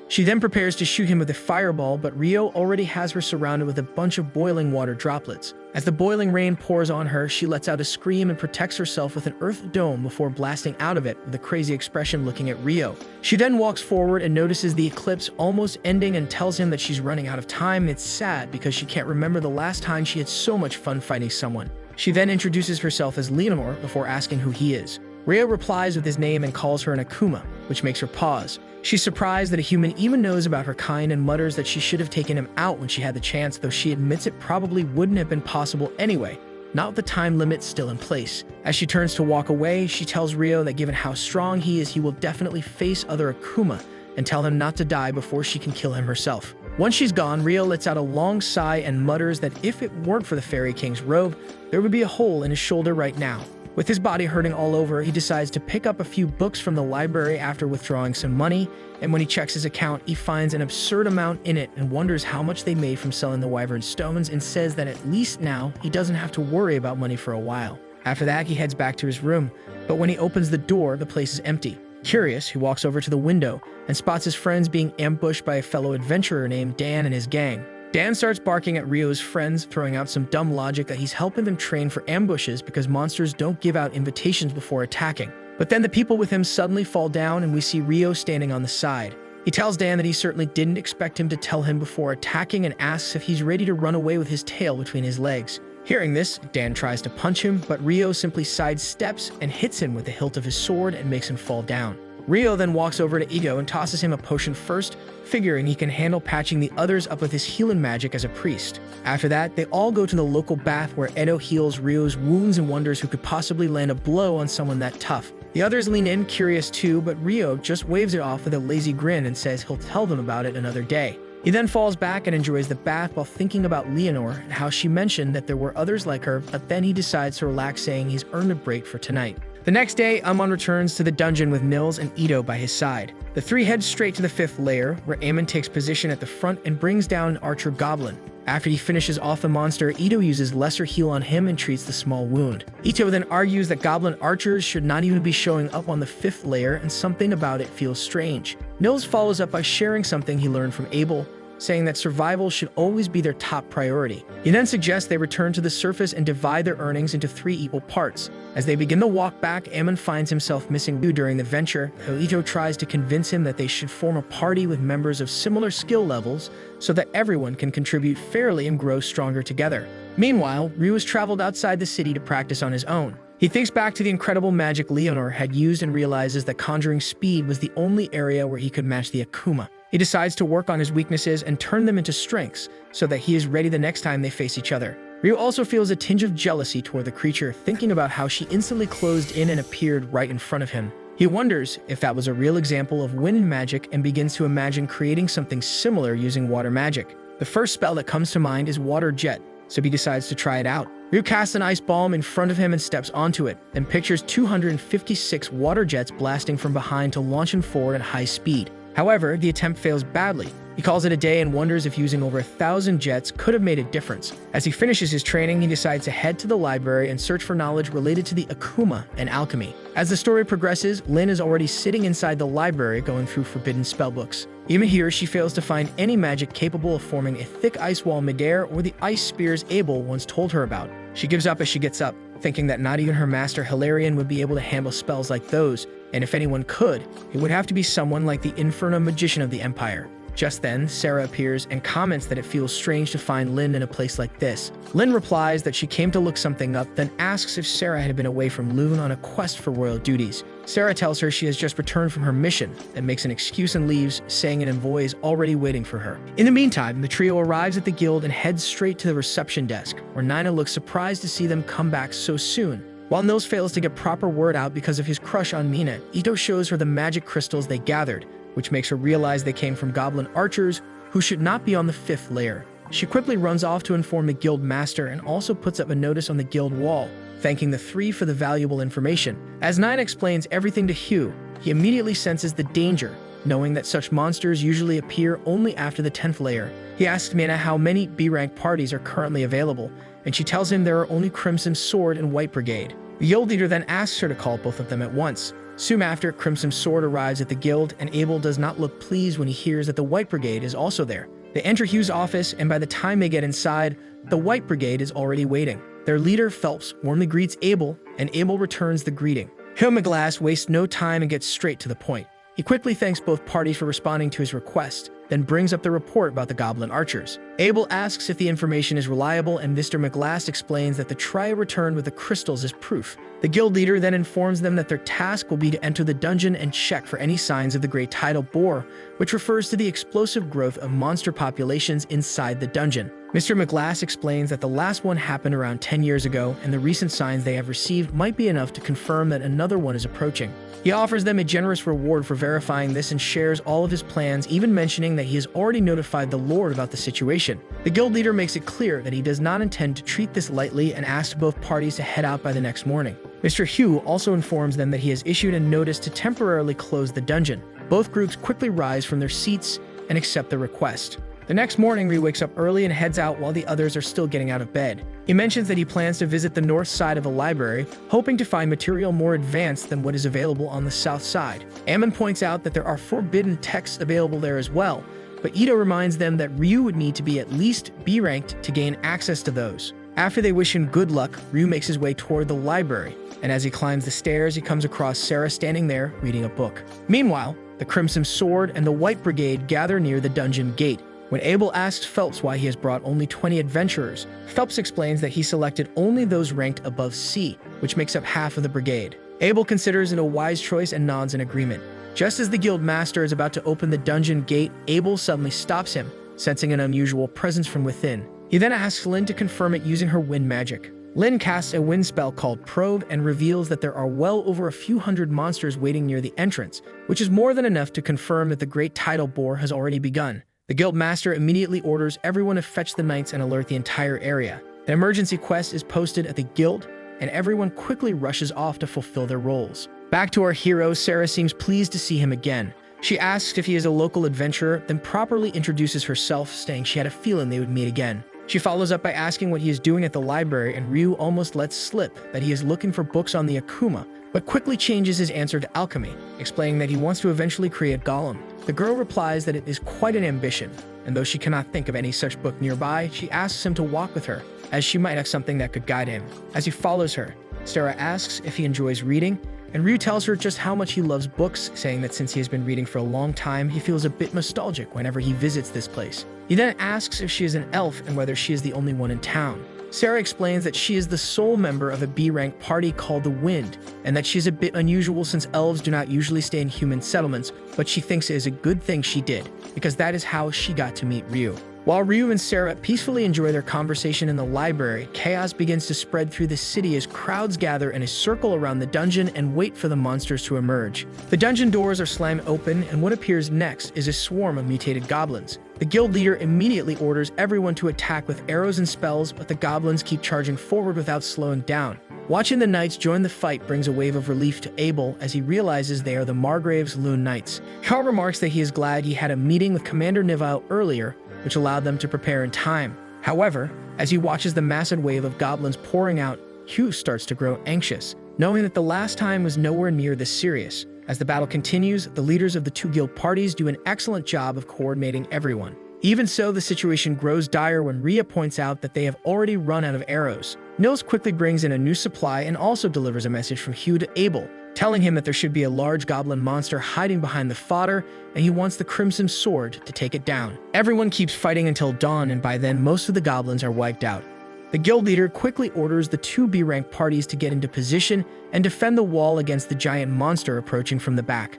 She then prepares to shoot him with a fireball, but Rio already has her surrounded with a bunch of boiling water droplets. As the boiling rain pours on her, she lets out a scream and protects herself with an earth dome before blasting out of it with a crazy expression looking at Rio. She then walks forward and notices the eclipse almost ending and tells him that she's running out of time. It's sad because she can't remember the last time she had so much fun fighting someone. She then introduces herself as Leonor before asking who he is. Rio replies with his name and calls her an Akuma, which makes her pause. She's surprised that a human even knows about her kind and mutters that she should have taken him out when she had the chance, though she admits it probably wouldn't have been possible anyway, not with the time limit still in place. As she turns to walk away, she tells Rio that given how strong he is, he will definitely face other Akuma and tell him not to die before she can kill him herself. Once she's gone, Rio lets out a long sigh and mutters that if it weren't for the Fairy King's robe, there would be a hole in his shoulder right now. With his body hurting all over, he decides to pick up a few books from the library after withdrawing some money, and when he checks his account, he finds an absurd amount in it and wonders how much they made from selling the wyvern stones, and says that at least now he doesn't have to worry about money for a while. After that, he heads back to his room, but when he opens the door, the place is empty. Curious, he walks over to the window and spots his friends being ambushed by a fellow adventurer named Dan and his gang. Dan starts barking at Rio's friends, throwing out some dumb logic that he's helping them train for ambushes because monsters don't give out invitations before attacking. But then the people with him suddenly fall down and we see Rio standing on the side. He tells Dan that he certainly didn't expect him to tell him before attacking and asks if he's ready to run away with his tail between his legs. Hearing this, Dan tries to punch him, but Rio simply sidesteps and hits him with the hilt of his sword and makes him fall down. Rio then walks over to Ito and tosses him a potion first, figuring he can handle patching the others up with his healing magic as a priest. After that, they all go to the local bath where Edo heals Rio's wounds and wonders who could possibly land a blow on someone that tough. The others lean in, curious too, but Rio just waves it off with a lazy grin and says he'll tell them about it another day. He then falls back and enjoys the bath while thinking about Leonor and how she mentioned that there were others like her, but then he decides to relax, saying he's earned a break for tonight. The next day, Amon returns to the dungeon with Mills and Ito by his side. The three head straight to the 5th layer, where Amon takes position at the front and brings down an archer goblin. After he finishes off the monster, Ito uses lesser heal on him and treats the small wound. Ito then argues that goblin archers should not even be showing up on the 5th layer, and something about it feels strange. Mills follows up by sharing something he learned from Abel, saying that survival should always be their top priority. He then suggests they return to the surface and divide their earnings into 3 equal parts. As they begin the walk back, Amon finds himself missing Ryu during the venture, though Ito tries to convince him that they should form a party with members of similar skill levels so that everyone can contribute fairly and grow stronger together. Meanwhile, Ryu has traveled outside the city to practice on his own. He thinks back to the incredible magic Leonor had used and realizes that conjuring speed was the only area where he could match the Akuma. He decides to work on his weaknesses and turn them into strengths so that he is ready the next time they face each other. Ryu also feels a tinge of jealousy toward the creature, thinking about how she instantly closed in and appeared right in front of him. He wonders if that was a real example of wind magic and begins to imagine creating something similar using water magic. The first spell that comes to mind is Water Jet, so he decides to try it out. Ryu casts an ice bomb in front of him and steps onto it, then pictures 256 water jets blasting from behind to launch him forward at high speed. However, the attempt fails badly. He calls it a day and wonders if using over 1,000 jets could have made a difference. As he finishes his training, he decides to head to the library and search for knowledge related to the Akuma and alchemy. As the story progresses, Lin is already sitting inside the library going through forbidden spellbooks. Even here, she fails to find any magic capable of forming a thick ice wall midair or the ice spears Abel once told her about. She gives up as she gets up, thinking that not even her master Hilarion would be able to handle spells like those, and if anyone could, it would have to be someone like the Inferno Magician of the Empire. Just then, Sarah appears and comments that it feels strange to find Lin in a place like this. Lin replies that she came to look something up, then asks if Sarah had been away from Lune on a quest for royal duties. Sarah tells her she has just returned from her mission, and makes an excuse and leaves, saying an envoy is already waiting for her. In the meantime, the trio arrives at the guild and heads straight to the reception desk, where Nina looks surprised to see them come back so soon. While Nils fails to get proper word out because of his crush on Mina, Ito shows her the magic crystals they gathered, which makes her realize they came from goblin archers who should not be on the 5th layer. She quickly runs off to inform the guild master and also puts up a notice on the guild wall, thanking the three for the valuable information. As Nine explains everything to Hugh, he immediately senses the danger, knowing that such monsters usually appear only after the 10th layer. He asks Mina how many B-rank parties are currently available, and she tells him there are only Crimson Sword and White Brigade. The guild leader then asks her to call both of them at once. Soon after, Crimson Sword arrives at the guild, and Abel does not look pleased when he hears that the White Brigade is also there. They enter Hugh's office, and by the time they get inside, the White Brigade is already waiting. Their leader, Phelps, warmly greets Abel, and Abel returns the greeting. Hugh McGlass wastes no time and gets straight to the point. He quickly thanks both parties for responding to his request, then brings up the report about the goblin archers. Abel asks if the information is reliable, and Mr. McGlass explains that the trio returned with the crystals as proof. The guild leader then informs them that their task will be to enter the dungeon and check for any signs of the great tidal bore, which refers to the explosive growth of monster populations inside the dungeon. Mr. McGlass explains that the last one happened around 10 years ago, and the recent signs they have received might be enough to confirm that another one is approaching. He offers them a generous reward for verifying this and shares all of his plans, even mentioning that he has already notified the Lord about the situation. The guild leader makes it clear that he does not intend to treat this lightly and asks both parties to head out by the next morning. Mr. Hugh also informs them that he has issued a notice to temporarily close the dungeon. Both groups quickly rise from their seats and accept the request. The next morning, Ryu wakes up early and heads out while the others are still getting out of bed. He mentions that he plans to visit the north side of the library, hoping to find material more advanced than what is available on the south side. Ammon points out that there are forbidden texts available there as well, but Ito reminds them that Ryu would need to be at least B-ranked to gain access to those. After they wish him good luck, Ryu makes his way toward the library, and as he climbs the stairs, he comes across Sarah standing there reading a book. Meanwhile, the Crimson Sword and the White Brigade gather near the dungeon gate. When Abel asks Phelps why he has brought only 20 adventurers, Phelps explains that he selected only those ranked above C, which makes up half of the brigade. Abel considers it a wise choice and nods in agreement. Just as the guild master is about to open the dungeon gate, Abel suddenly stops him, sensing an unusual presence from within. He then asks Lynn to confirm it using her wind magic. Lynn casts a wind spell called Probe and reveals that there are well over a few hundred monsters waiting near the entrance, which is more than enough to confirm that the great tidal bore has already begun. The guild master immediately orders everyone to fetch the knights and alert the entire area. An emergency quest is posted at the guild, and everyone quickly rushes off to fulfill their roles. Back to our hero, Sarah seems pleased to see him again. She asks if he is a local adventurer, then properly introduces herself, saying she had a feeling they would meet again. She follows up by asking what he is doing at the library, and Ryu almost lets slip that he is looking for books on the Akuma, but quickly changes his answer to alchemy, explaining that he wants to eventually create Golem. The girl replies that it is quite an ambition, and though she cannot think of any such book nearby, she asks him to walk with her, as she might have something that could guide him. As he follows her, Sarah asks if he enjoys reading, and Ryu tells her just how much he loves books, saying that since he has been reading for a long time, he feels a bit nostalgic whenever he visits this place. He then asks if she is an elf and whether she is the only one in town. Sarah explains that she is the sole member of a B-rank party called the Wind, and that she is a bit unusual since elves do not usually stay in human settlements, but she thinks it is a good thing she did, because that is how she got to meet Ryu. While Ryu and Sarah peacefully enjoy their conversation in the library, chaos begins to spread through the city as crowds gather in a circle around the dungeon and wait for the monsters to emerge. The dungeon doors are slammed open, and what appears next is a swarm of mutated goblins. The guild leader immediately orders everyone to attack with arrows and spells, but the goblins keep charging forward without slowing down. Watching the knights join the fight brings a wave of relief to Abel as he realizes they are the Margrave's Loon Knights. Carl remarks that he is glad he had a meeting with Commander Nivile earlier, which allowed them to prepare in time. However, as he watches the massive wave of goblins pouring out, Hugh starts to grow anxious, knowing that the last time was nowhere near this serious. As the battle continues, the leaders of the two guild parties do an excellent job of coordinating everyone. Even so, the situation grows dire when Rhea points out that they have already run out of arrows. Nils quickly brings in a new supply and also delivers a message from Hugh to Abel, telling him that there should be a large goblin monster hiding behind the fodder, and he wants the Crimson Sword to take it down. Everyone keeps fighting until dawn, and by then most of the goblins are wiped out. The guild leader quickly orders the two B-rank parties to get into position and defend the wall against the giant monster approaching from the back.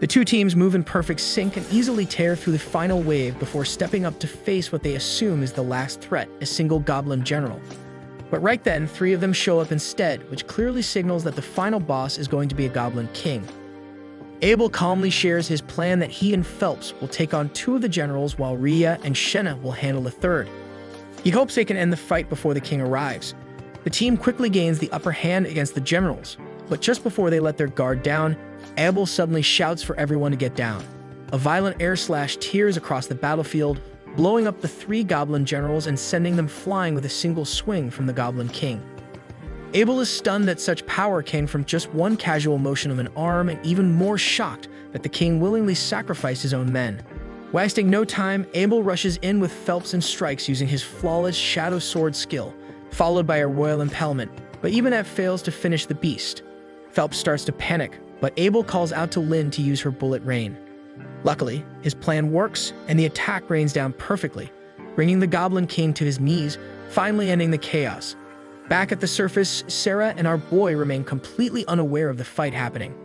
The two teams move in perfect sync and easily tear through the final wave before stepping up to face what they assume is the last threat, a single goblin general. But right then, three of them show up instead, which clearly signals that the final boss is going to be a goblin king. Abel calmly shares his plan that he and Phelps will take on two of the generals while Rhea and Shenna will handle the third. He hopes they can end the fight before the king arrives. The team quickly gains the upper hand against the generals, but just before they let their guard down, Abel suddenly shouts for everyone to get down. A violent air slash tears across the battlefield, blowing up the three goblin generals and sending them flying with a single swing from the Goblin King. Abel is stunned that such power came from just one casual motion of an arm, and even more shocked that the king willingly sacrificed his own men. Wasting no time, Abel rushes in with Phelps and strikes using his flawless shadow sword skill, followed by a royal impalement, but even that fails to finish the beast. Phelps starts to panic, but Abel calls out to Lynn to use her bullet rain. Luckily, his plan works, and the attack rains down perfectly, bringing the Goblin King to his knees, finally ending the chaos. Back at the surface, Sarah and our boy remain completely unaware of the fight happening.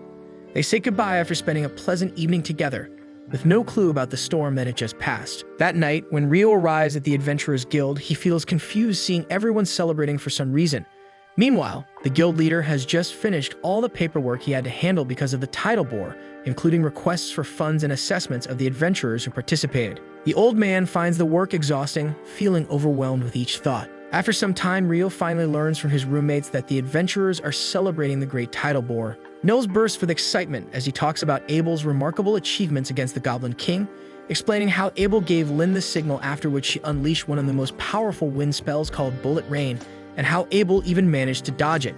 They say goodbye after spending a pleasant evening together, with no clue about the storm that had just passed. That night, when Rio arrives at the Adventurers Guild, he feels confused seeing everyone celebrating for some reason. Meanwhile, the guild leader has just finished all the paperwork he had to handle because of the title bore, including requests for funds and assessments of the adventurers who participated. The old man finds the work exhausting, feeling overwhelmed with each thought. After some time, Rio finally learns from his roommates that the adventurers are celebrating the great title bore. Nils bursts with excitement as he talks about Abel's remarkable achievements against the Goblin King, explaining how Abel gave Lynn the signal after which she unleashed one of the most powerful wind spells called Bullet Rain, and how Abel even managed to dodge it.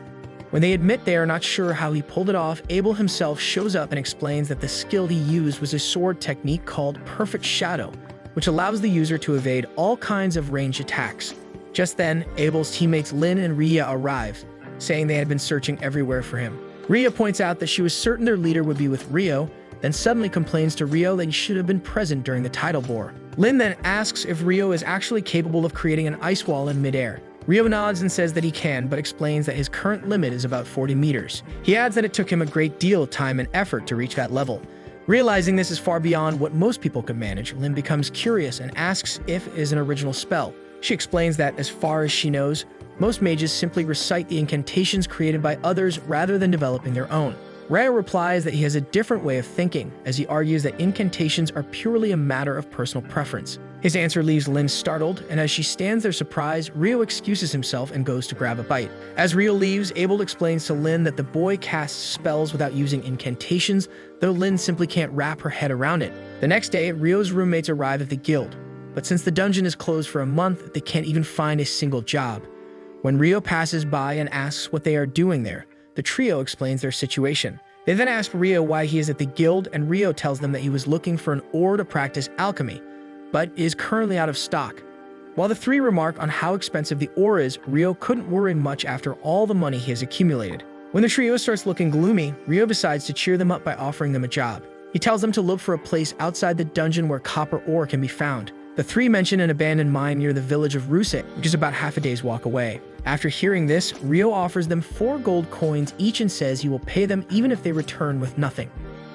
When they admit they are not sure how he pulled it off, Abel himself shows up and explains that the skill he used was a sword technique called Perfect Shadow, which allows the user to evade all kinds of ranged attacks. Just then, Abel's teammates Lynn and Rhea arrive, saying they had been searching everywhere for him. Rhea points out that she was certain their leader would be with Rio, then suddenly complains to Rio that he should have been present during the title bore. Lynn then asks if Rio is actually capable of creating an ice wall in midair. Rio nods and says that he can, but explains that his current limit is about 40 meters. He adds that it took him a great deal of time and effort to reach that level. Realizing this is far beyond what most people could manage, Lynn becomes curious and asks if it is an original spell. She explains that, as far as she knows, most mages simply recite the incantations created by others rather than developing their own. Rhea replies that he has a different way of thinking, as he argues that incantations are purely a matter of personal preference. His answer leaves Lynn startled, and as she stands there surprised, Rio excuses himself and goes to grab a bite. As Rio leaves, Abel explains to Lynn that the boy casts spells without using incantations, though Lynn simply can't wrap her head around it. The next day, Rio's roommates arrive at the guild, but since the dungeon is closed for a month, they can't even find a single job. When Rio passes by and asks what they are doing there, the trio explains their situation. They then ask Rio why he is at the guild, and Rio tells them that he was looking for an ore to practice alchemy, but is currently out of stock. While the three remark on how expensive the ore is, Rio couldn't worry much after all the money he has accumulated. When the trio starts looking gloomy, Rio decides to cheer them up by offering them a job. He tells them to look for a place outside the dungeon where copper ore can be found. The three mention an abandoned mine near the village of Ruse, which is about half a day's walk away. After hearing this, Rio offers them 4 gold coins each and says he will pay them even if they return with nothing.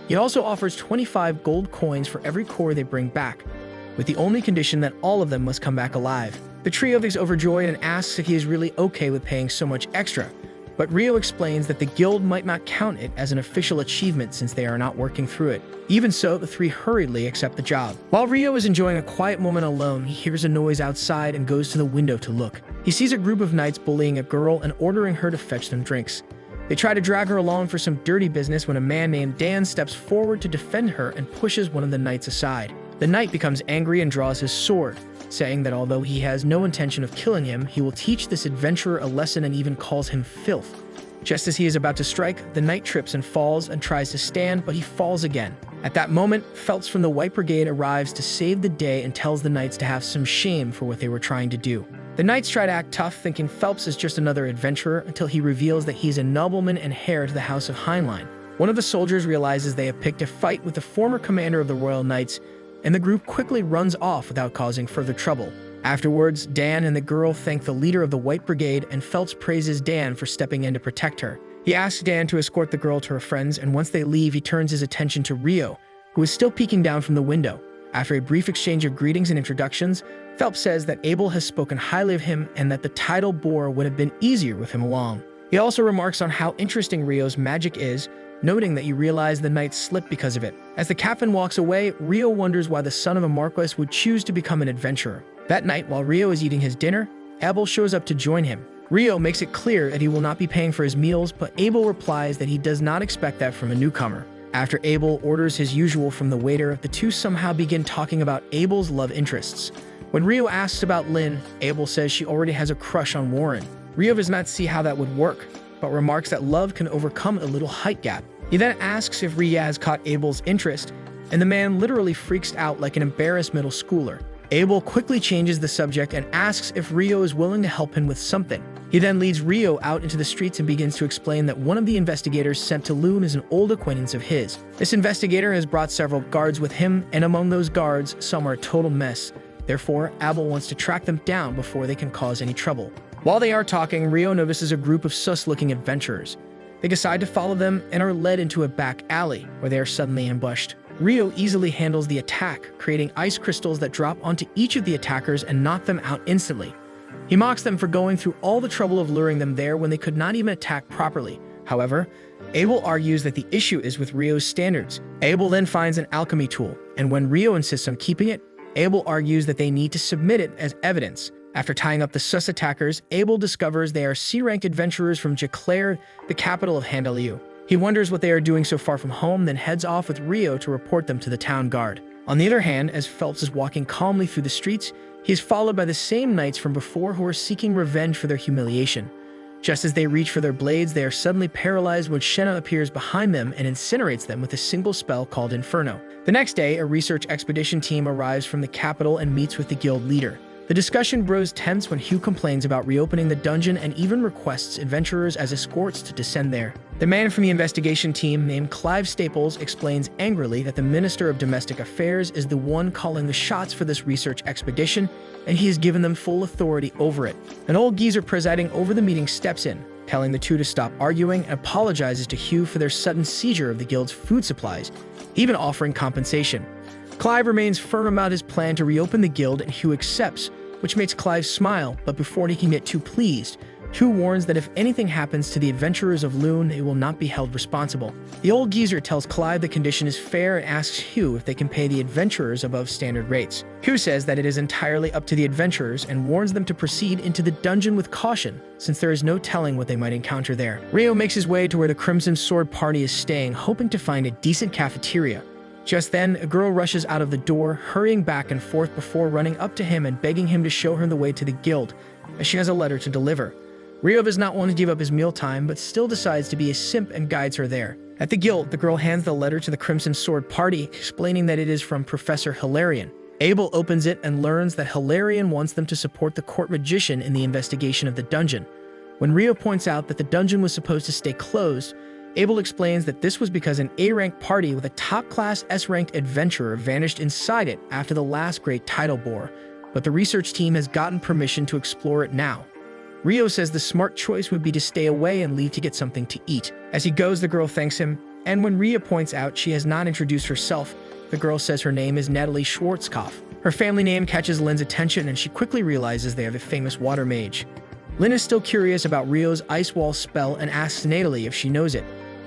He also offers 25 gold coins for every core they bring back, with the only condition that all of them must come back alive. The trio is overjoyed and asks if he is really okay with paying so much extra, but Rio explains that the guild might not count it as an official achievement since they are not working through it. Even so, the three hurriedly accept the job. While Rio is enjoying a quiet moment alone, he hears a noise outside and goes to the window to look. He sees a group of knights bullying a girl and ordering her to fetch them drinks. They try to drag her along for some dirty business when a man named Dan steps forward to defend her and pushes one of the knights aside. The knight becomes angry and draws his sword, saying that although he has no intention of killing him, he will teach this adventurer a lesson and even calls him filth. Just as he is about to strike, the knight trips and falls and tries to stand, but he falls again. At that moment, Phelps from the White Brigade arrives to save the day and tells the knights to have some shame for what they were trying to do. The knights try to act tough, thinking Phelps is just another adventurer, until he reveals that he's a nobleman and heir to the House of Heinlein. One of the soldiers realizes they have picked a fight with the former commander of the Royal Knights, and the group quickly runs off without causing further trouble. Afterwards, Dan and the girl thank the leader of the White Brigade, and Phelps praises Dan for stepping in to protect her. He asks Dan to escort the girl to her friends, and once they leave, he turns his attention to Rio, who is still peeking down from the window. After a brief exchange of greetings and introductions, Phelps says that Abel has spoken highly of him and that the title bore would have been easier with him along. He also remarks on how interesting Rio's magic is, noting that you realize the knights slipped because of it. As the captain walks away, Rio wonders why the son of a marquess would choose to become an adventurer. That night, while Rio is eating his dinner, Abel shows up to join him. Rio makes it clear that he will not be paying for his meals, but Abel replies that he does not expect that from a newcomer. After Abel orders his usual from the waiter, the two somehow begin talking about Abel's love interests. When Rio asks about Lynn, Abel says she already has a crush on Warren. Rio does not see how that would work, but remarks that love can overcome a little height gap. He then asks if Riaz caught Abel's interest, and the man literally freaks out like an embarrassed middle schooler. Abel quickly changes the subject and asks if Rio is willing to help him with something. He then leads Rio out into the streets and begins to explain that one of the investigators sent to Loon is an old acquaintance of his. This investigator has brought several guards with him, and among those guards, some are a total mess. Therefore, Abel wants to track them down before they can cause any trouble. While they are talking, Rio notices a group of sus-looking adventurers. They decide to follow them and are led into a back alley, where they are suddenly ambushed. Rio easily handles the attack, creating ice crystals that drop onto each of the attackers and knock them out instantly. He mocks them for going through all the trouble of luring them there when they could not even attack properly. However, Abel argues that the issue is with Rio's standards. Abel then finds an alchemy tool, and when Rio insists on keeping it, Abel argues that they need to submit it as evidence. After tying up the sus attackers, Abel discovers they are C-rank adventurers from Jaclair, the capital of Handaliu. He wonders what they are doing so far from home, then heads off with Rio to report them to the town guard. On the other hand, as Phelps is walking calmly through the streets, he is followed by the same knights from before who are seeking revenge for their humiliation. Just as they reach for their blades, they are suddenly paralyzed when Shenna appears behind them and incinerates them with a single spell called Inferno. The next day, a research expedition team arrives from the capital and meets with the guild leader. The discussion grows tense when Hugh complains about reopening the dungeon and even requests adventurers as escorts to descend there. The man from the investigation team, named Clive Staples, explains angrily that the Minister of Domestic Affairs is the one calling the shots for this research expedition, and he has given them full authority over it. An old geezer presiding over the meeting steps in, telling the two to stop arguing, and apologizes to Hugh for their sudden seizure of the guild's food supplies, even offering compensation. Clive remains firm about his plan to reopen the guild, and Hugh accepts, which makes Clive smile, but before he can get too pleased, Hugh warns that if anything happens to the adventurers of Loon, they will not be held responsible. The old geezer tells Clive the condition is fair and asks Hugh if they can pay the adventurers above standard rates. Hugh says that it is entirely up to the adventurers and warns them to proceed into the dungeon with caution, since there is no telling what they might encounter there. Rio makes his way to where the Crimson Sword party is staying, hoping to find a decent cafeteria. Just then, a girl rushes out of the door, hurrying back and forth before running up to him and begging him to show her the way to the guild, as she has a letter to deliver. Rio does not want to give up his mealtime, but still decides to be a simp and guides her there. At the guild, the girl hands the letter to the Crimson Sword party, explaining that it is from Professor Hilarion. Abel opens it and learns that Hilarion wants them to support the court magician in the investigation of the dungeon. When Rio points out that the dungeon was supposed to stay closed, Abel explains that this was because an A-rank party with a top-class S-ranked adventurer vanished inside it after the last great tidal bore, but the research team has gotten permission to explore it now. Rio says the smart choice would be to stay away and leave to get something to eat. As he goes, the girl thanks him, and when Ria points out she has not introduced herself, the girl says her name is Natalie Schwarzkopf. Her family name catches Lynn's attention, and she quickly realizes they have a famous water mage. Lynn is still curious about Rio's ice wall spell and asks Natalie if she knows it,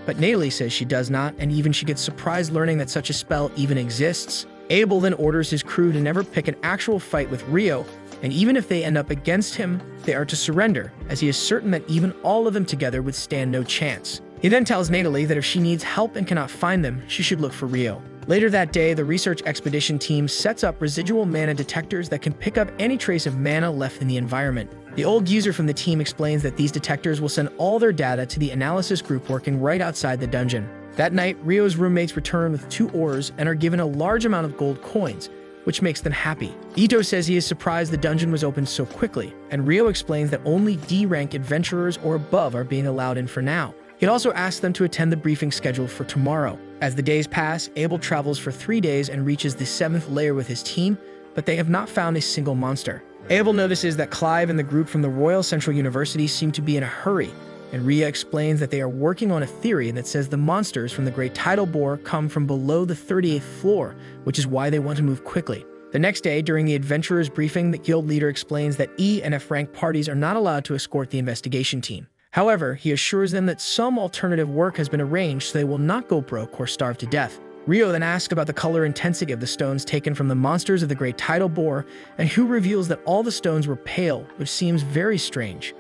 but Natalie says she does not, and even she gets surprised learning that such a spell even exists. Abel then orders his crew to never pick an actual fight with Rio, and even if they end up against him, they are to surrender, as he is certain that even all of them together would stand no chance. He then tells Natalie that if she needs help and cannot find them, she should look for Rio. Later that day, the research expedition team sets up residual mana detectors that can pick up any trace of mana left in the environment. The old user from the team explains that these detectors will send all their data to the analysis group working right outside the dungeon. That night, Rio's roommates return with 2 ores and are given a large amount of gold coins, which makes them happy. Ito says he is surprised the dungeon was opened so quickly, and Rio explains that only D-rank adventurers or above are being allowed in for now. He also asks them to attend the briefing scheduled for tomorrow. As the days pass, Abel travels for 3 days and reaches the 7th layer with his team, but they have not found a single monster. Abel notices that Clive and the group from the Royal Central University seem to be in a hurry, and Ria explains that they are working on a theory that says the monsters from the Great Tidal Bore come from below the 38th floor, which is why they want to move quickly. The next day, during the adventurers' briefing, the guild leader explains that E and F rank parties are not allowed to escort the investigation team. However, he assures them that some alternative work has been arranged so they will not go broke or starve to death. Rio then asks about the color intensity of the stones taken from the monsters of the Great Tidal Bore, and Hu reveals that all the stones were pale, which seems very strange.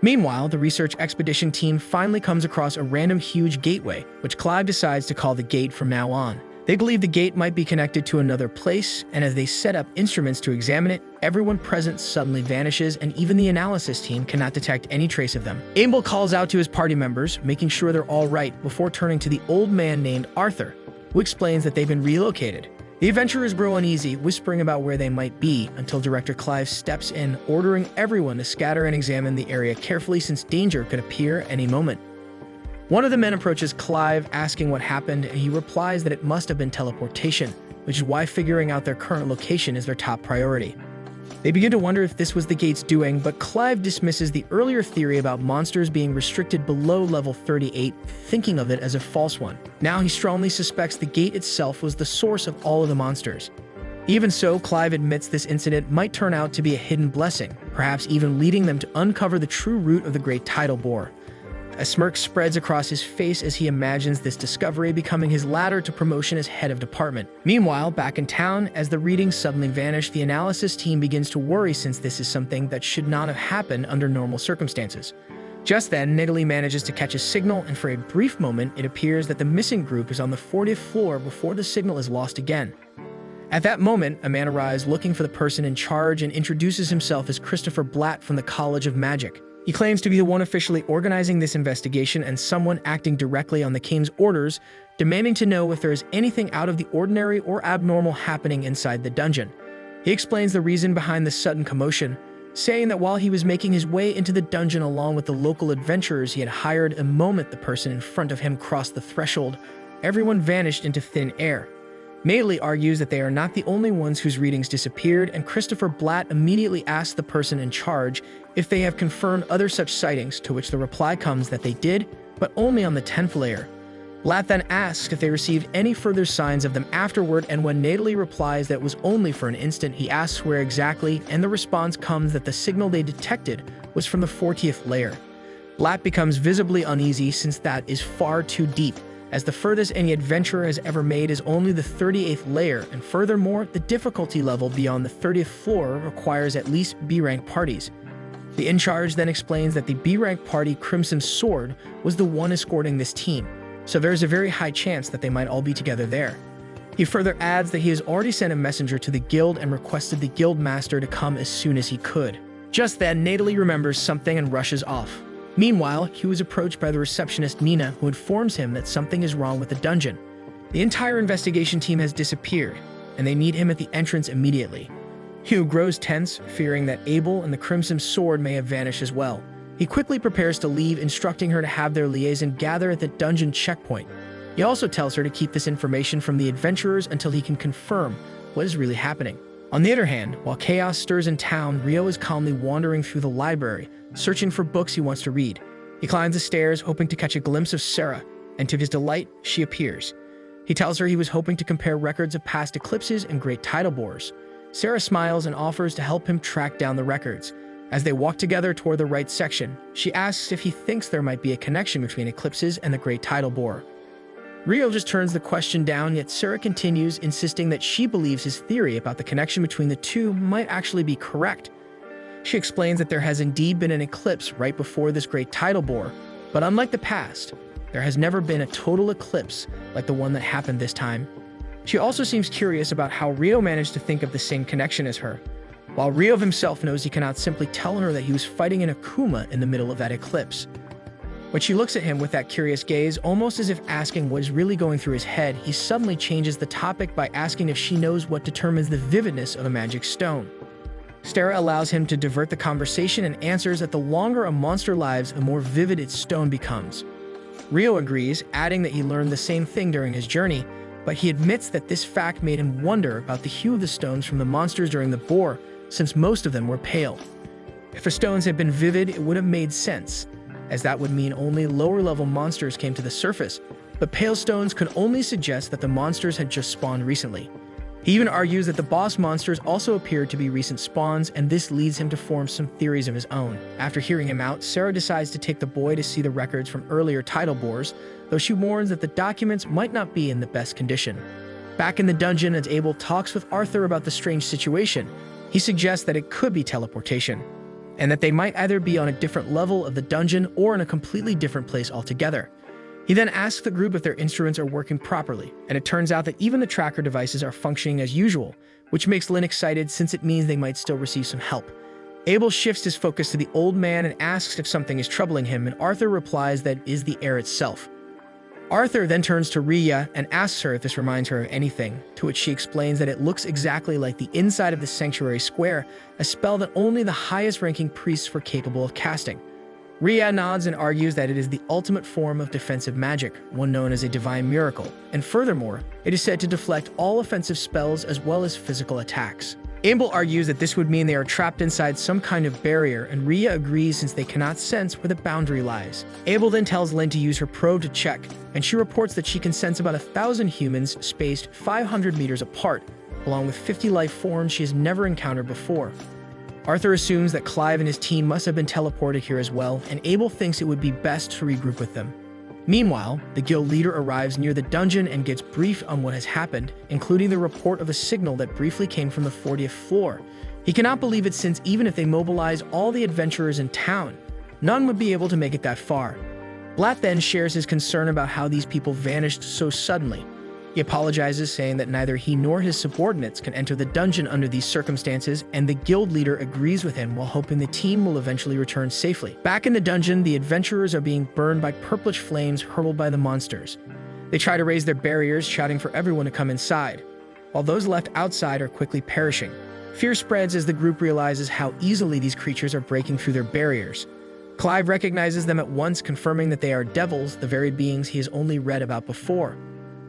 Meanwhile, the research expedition team finally comes across a random huge gateway, which Clive decides to call the gate from now on. They believe the gate might be connected to another place, and as they set up instruments to examine it, everyone present suddenly vanishes, and even the analysis team cannot detect any trace of them. Abel calls out to his party members, making sure they're all right, before turning to the old man named Arthur, who explains that they've been relocated. The adventurers grow uneasy, whispering about where they might be, until Director Clive steps in, ordering everyone to scatter and examine the area carefully since danger could appear any moment. One of the men approaches Clive, asking what happened, and he replies that it must have been teleportation, which is why figuring out their current location is their top priority. They begin to wonder if this was the gate's doing, but Clive dismisses the earlier theory about monsters being restricted below level 38, thinking of it as a false one. Now he strongly suspects the gate itself was the source of all of the monsters. Even so, Clive admits this incident might turn out to be a hidden blessing, perhaps even leading them to uncover the true root of the Great Tidal Bore. A smirk spreads across his face as he imagines this discovery becoming his ladder to promotion as head of department. Meanwhile, back in town, as the readings suddenly vanish, the analysis team begins to worry since this is something that should not have happened under normal circumstances. Just then, Natalie manages to catch a signal, and for a brief moment, it appears that the missing group is on the 40th floor before the signal is lost again. At that moment, a man arrives looking for the person in charge and introduces himself as Christopher Blatt from the College of Magic. He claims to be the one officially organizing this investigation and someone acting directly on the king's orders, demanding to know if there is anything out of the ordinary or abnormal happening inside the dungeon. He explains the reason behind the sudden commotion, saying that while he was making his way into the dungeon along with the local adventurers he had hired, the moment the person in front of him crossed the threshold, everyone vanished into thin air. Natalie argues that they are not the only ones whose readings disappeared, and Christopher Blatt immediately asks the person in charge if they have confirmed other such sightings, to which the reply comes that they did, but only on the 10th layer. Blatt then asks if they received any further signs of them afterward, and when Natalie replies that it was only for an instant, he asks where exactly, and the response comes that the signal they detected was from the 40th layer. Blatt becomes visibly uneasy since that is far too deep, as the furthest any adventurer has ever made is only the 38th layer, and furthermore, the difficulty level beyond the 30th floor requires at least B-rank parties. The in-charge then explains that the B-rank party Crimson Sword was the one escorting this team, so there is a very high chance that they might all be together there. He further adds that he has already sent a messenger to the guild and requested the guild master to come as soon as he could. Just then, Natalie remembers something and rushes off. Meanwhile, he was approached by the receptionist Nina, who informs him that something is wrong with the dungeon. The entire investigation team has disappeared, and they need him at the entrance immediately. Hugh grows tense, fearing that Abel and the Crimson Sword may have vanished as well. He quickly prepares to leave, instructing her to have their liaison gather at the dungeon checkpoint. He also tells her to keep this information from the adventurers until he can confirm what is really happening. On the other hand, while chaos stirs in town, Rio is calmly wandering through the library, searching for books he wants to read. He climbs the stairs, hoping to catch a glimpse of Sarah, and to his delight, she appears. He tells her he was hoping to compare records of past eclipses and great tidal bores. Sarah smiles and offers to help him track down the records. As they walk together toward the right section, she asks if he thinks there might be a connection between eclipses and the great tidal bore. Rio just turns the question down, yet Sarah continues, insisting that she believes his theory about the connection between the two might actually be correct. She explains that there has indeed been an eclipse right before this great tidal bore, but unlike the past, there has never been a total eclipse like the one that happened this time. She also seems curious about how Rio managed to think of the same connection as her, while Rio himself knows he cannot simply tell her that he was fighting an Akuma in the middle of that eclipse. When she looks at him with that curious gaze, almost as if asking what is really going through his head, he suddenly changes the topic by asking if she knows what determines the vividness of a magic stone. Sarah allows him to divert the conversation and answers that the longer a monster lives, the more vivid its stone becomes. Rio agrees, adding that he learned the same thing during his journey, but he admits that this fact made him wonder about the hue of the stones from the monsters during the bore, since most of them were pale. If the stones had been vivid, it would have made sense, as that would mean only lower-level monsters came to the surface, but pale stones could only suggest that the monsters had just spawned recently. He even argues that the boss monsters also appeared to be recent spawns, and this leads him to form some theories of his own. After hearing him out, Sarah decides to take the boy to see the records from earlier tidal bores, though she warns that the documents might not be in the best condition. Back in the dungeon, as Abel talks with Arthur about the strange situation, he suggests that it could be teleportation, and that they might either be on a different level of the dungeon or in a completely different place altogether. He then asks the group if their instruments are working properly, and it turns out that even the tracker devices are functioning as usual, which makes Lynn excited since it means they might still receive some help. Abel shifts his focus to the old man and asks if something is troubling him, and Arthur replies that it is the air itself. Arthur then turns to Rhea and asks her if this reminds her of anything, to which she explains that it looks exactly like the inside of the sanctuary square, a spell that only the highest-ranking priests were capable of casting. Rhea nods and argues that it is the ultimate form of defensive magic, one known as a divine miracle, and furthermore, it is said to deflect all offensive spells as well as physical attacks. Abel argues that this would mean they are trapped inside some kind of barrier, and Rhea agrees since they cannot sense where the boundary lies. Abel then tells Lynn to use her probe to check, and she reports that she can sense about 1,000 humans spaced 500 meters apart, along with 50 life forms she has never encountered before. Arthur assumes that Clive and his team must have been teleported here as well, and Abel thinks it would be best to regroup with them. Meanwhile, the guild leader arrives near the dungeon and gets briefed on what has happened, including the report of a signal that briefly came from the 40th floor. He cannot believe it since even if they mobilize all the adventurers in town, none would be able to make it that far. Blatt then shares his concern about how these people vanished so suddenly. He apologizes, saying that neither he nor his subordinates can enter the dungeon under these circumstances, and the guild leader agrees with him while hoping the team will eventually return safely. Back in the dungeon, the adventurers are being burned by purplish flames hurled by the monsters. They try to raise their barriers, shouting for everyone to come inside, while those left outside are quickly perishing. Fear spreads as the group realizes how easily these creatures are breaking through their barriers. Clive recognizes them at once, confirming that they are devils, the very beings he has only read about before.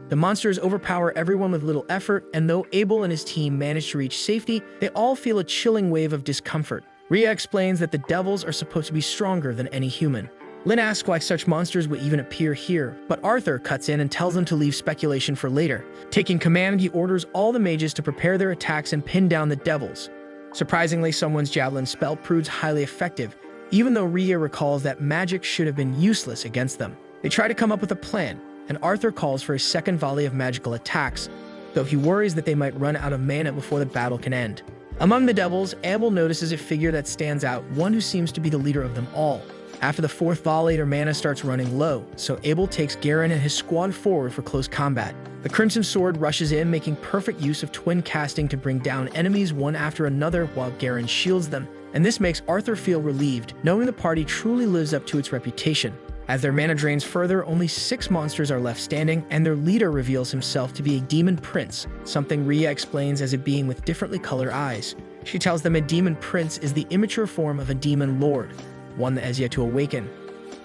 The monsters overpower everyone with little effort, and though Abel and his team manage to reach safety, they all feel a chilling wave of discomfort. Rhea explains that the devils are supposed to be stronger than any human. Lynn asks why such monsters would even appear here, but Arthur cuts in and tells them to leave speculation for later. Taking command, he orders all the mages to prepare their attacks and pin down the devils. Surprisingly, someone's javelin spell proves highly effective, even though Rhea recalls that magic should have been useless against them. They try to come up with a plan, and Arthur calls for a second volley of magical attacks, though he worries that they might run out of mana before the battle can end. Among the devils, Abel notices a figure that stands out, one who seems to be the leader of them all. After the fourth volley, their mana starts running low, so Abel takes Garen and his squad forward for close combat. The Crimson Sword rushes in, making perfect use of twin casting to bring down enemies one after another while Garen shields them, and this makes Arthur feel relieved, knowing the party truly lives up to its reputation. As their mana drains further, only 6 monsters are left standing, and their leader reveals himself to be a demon prince, something Rhea explains as a being with differently colored eyes. She tells them a demon prince is the immature form of a demon lord. one that has yet to awaken.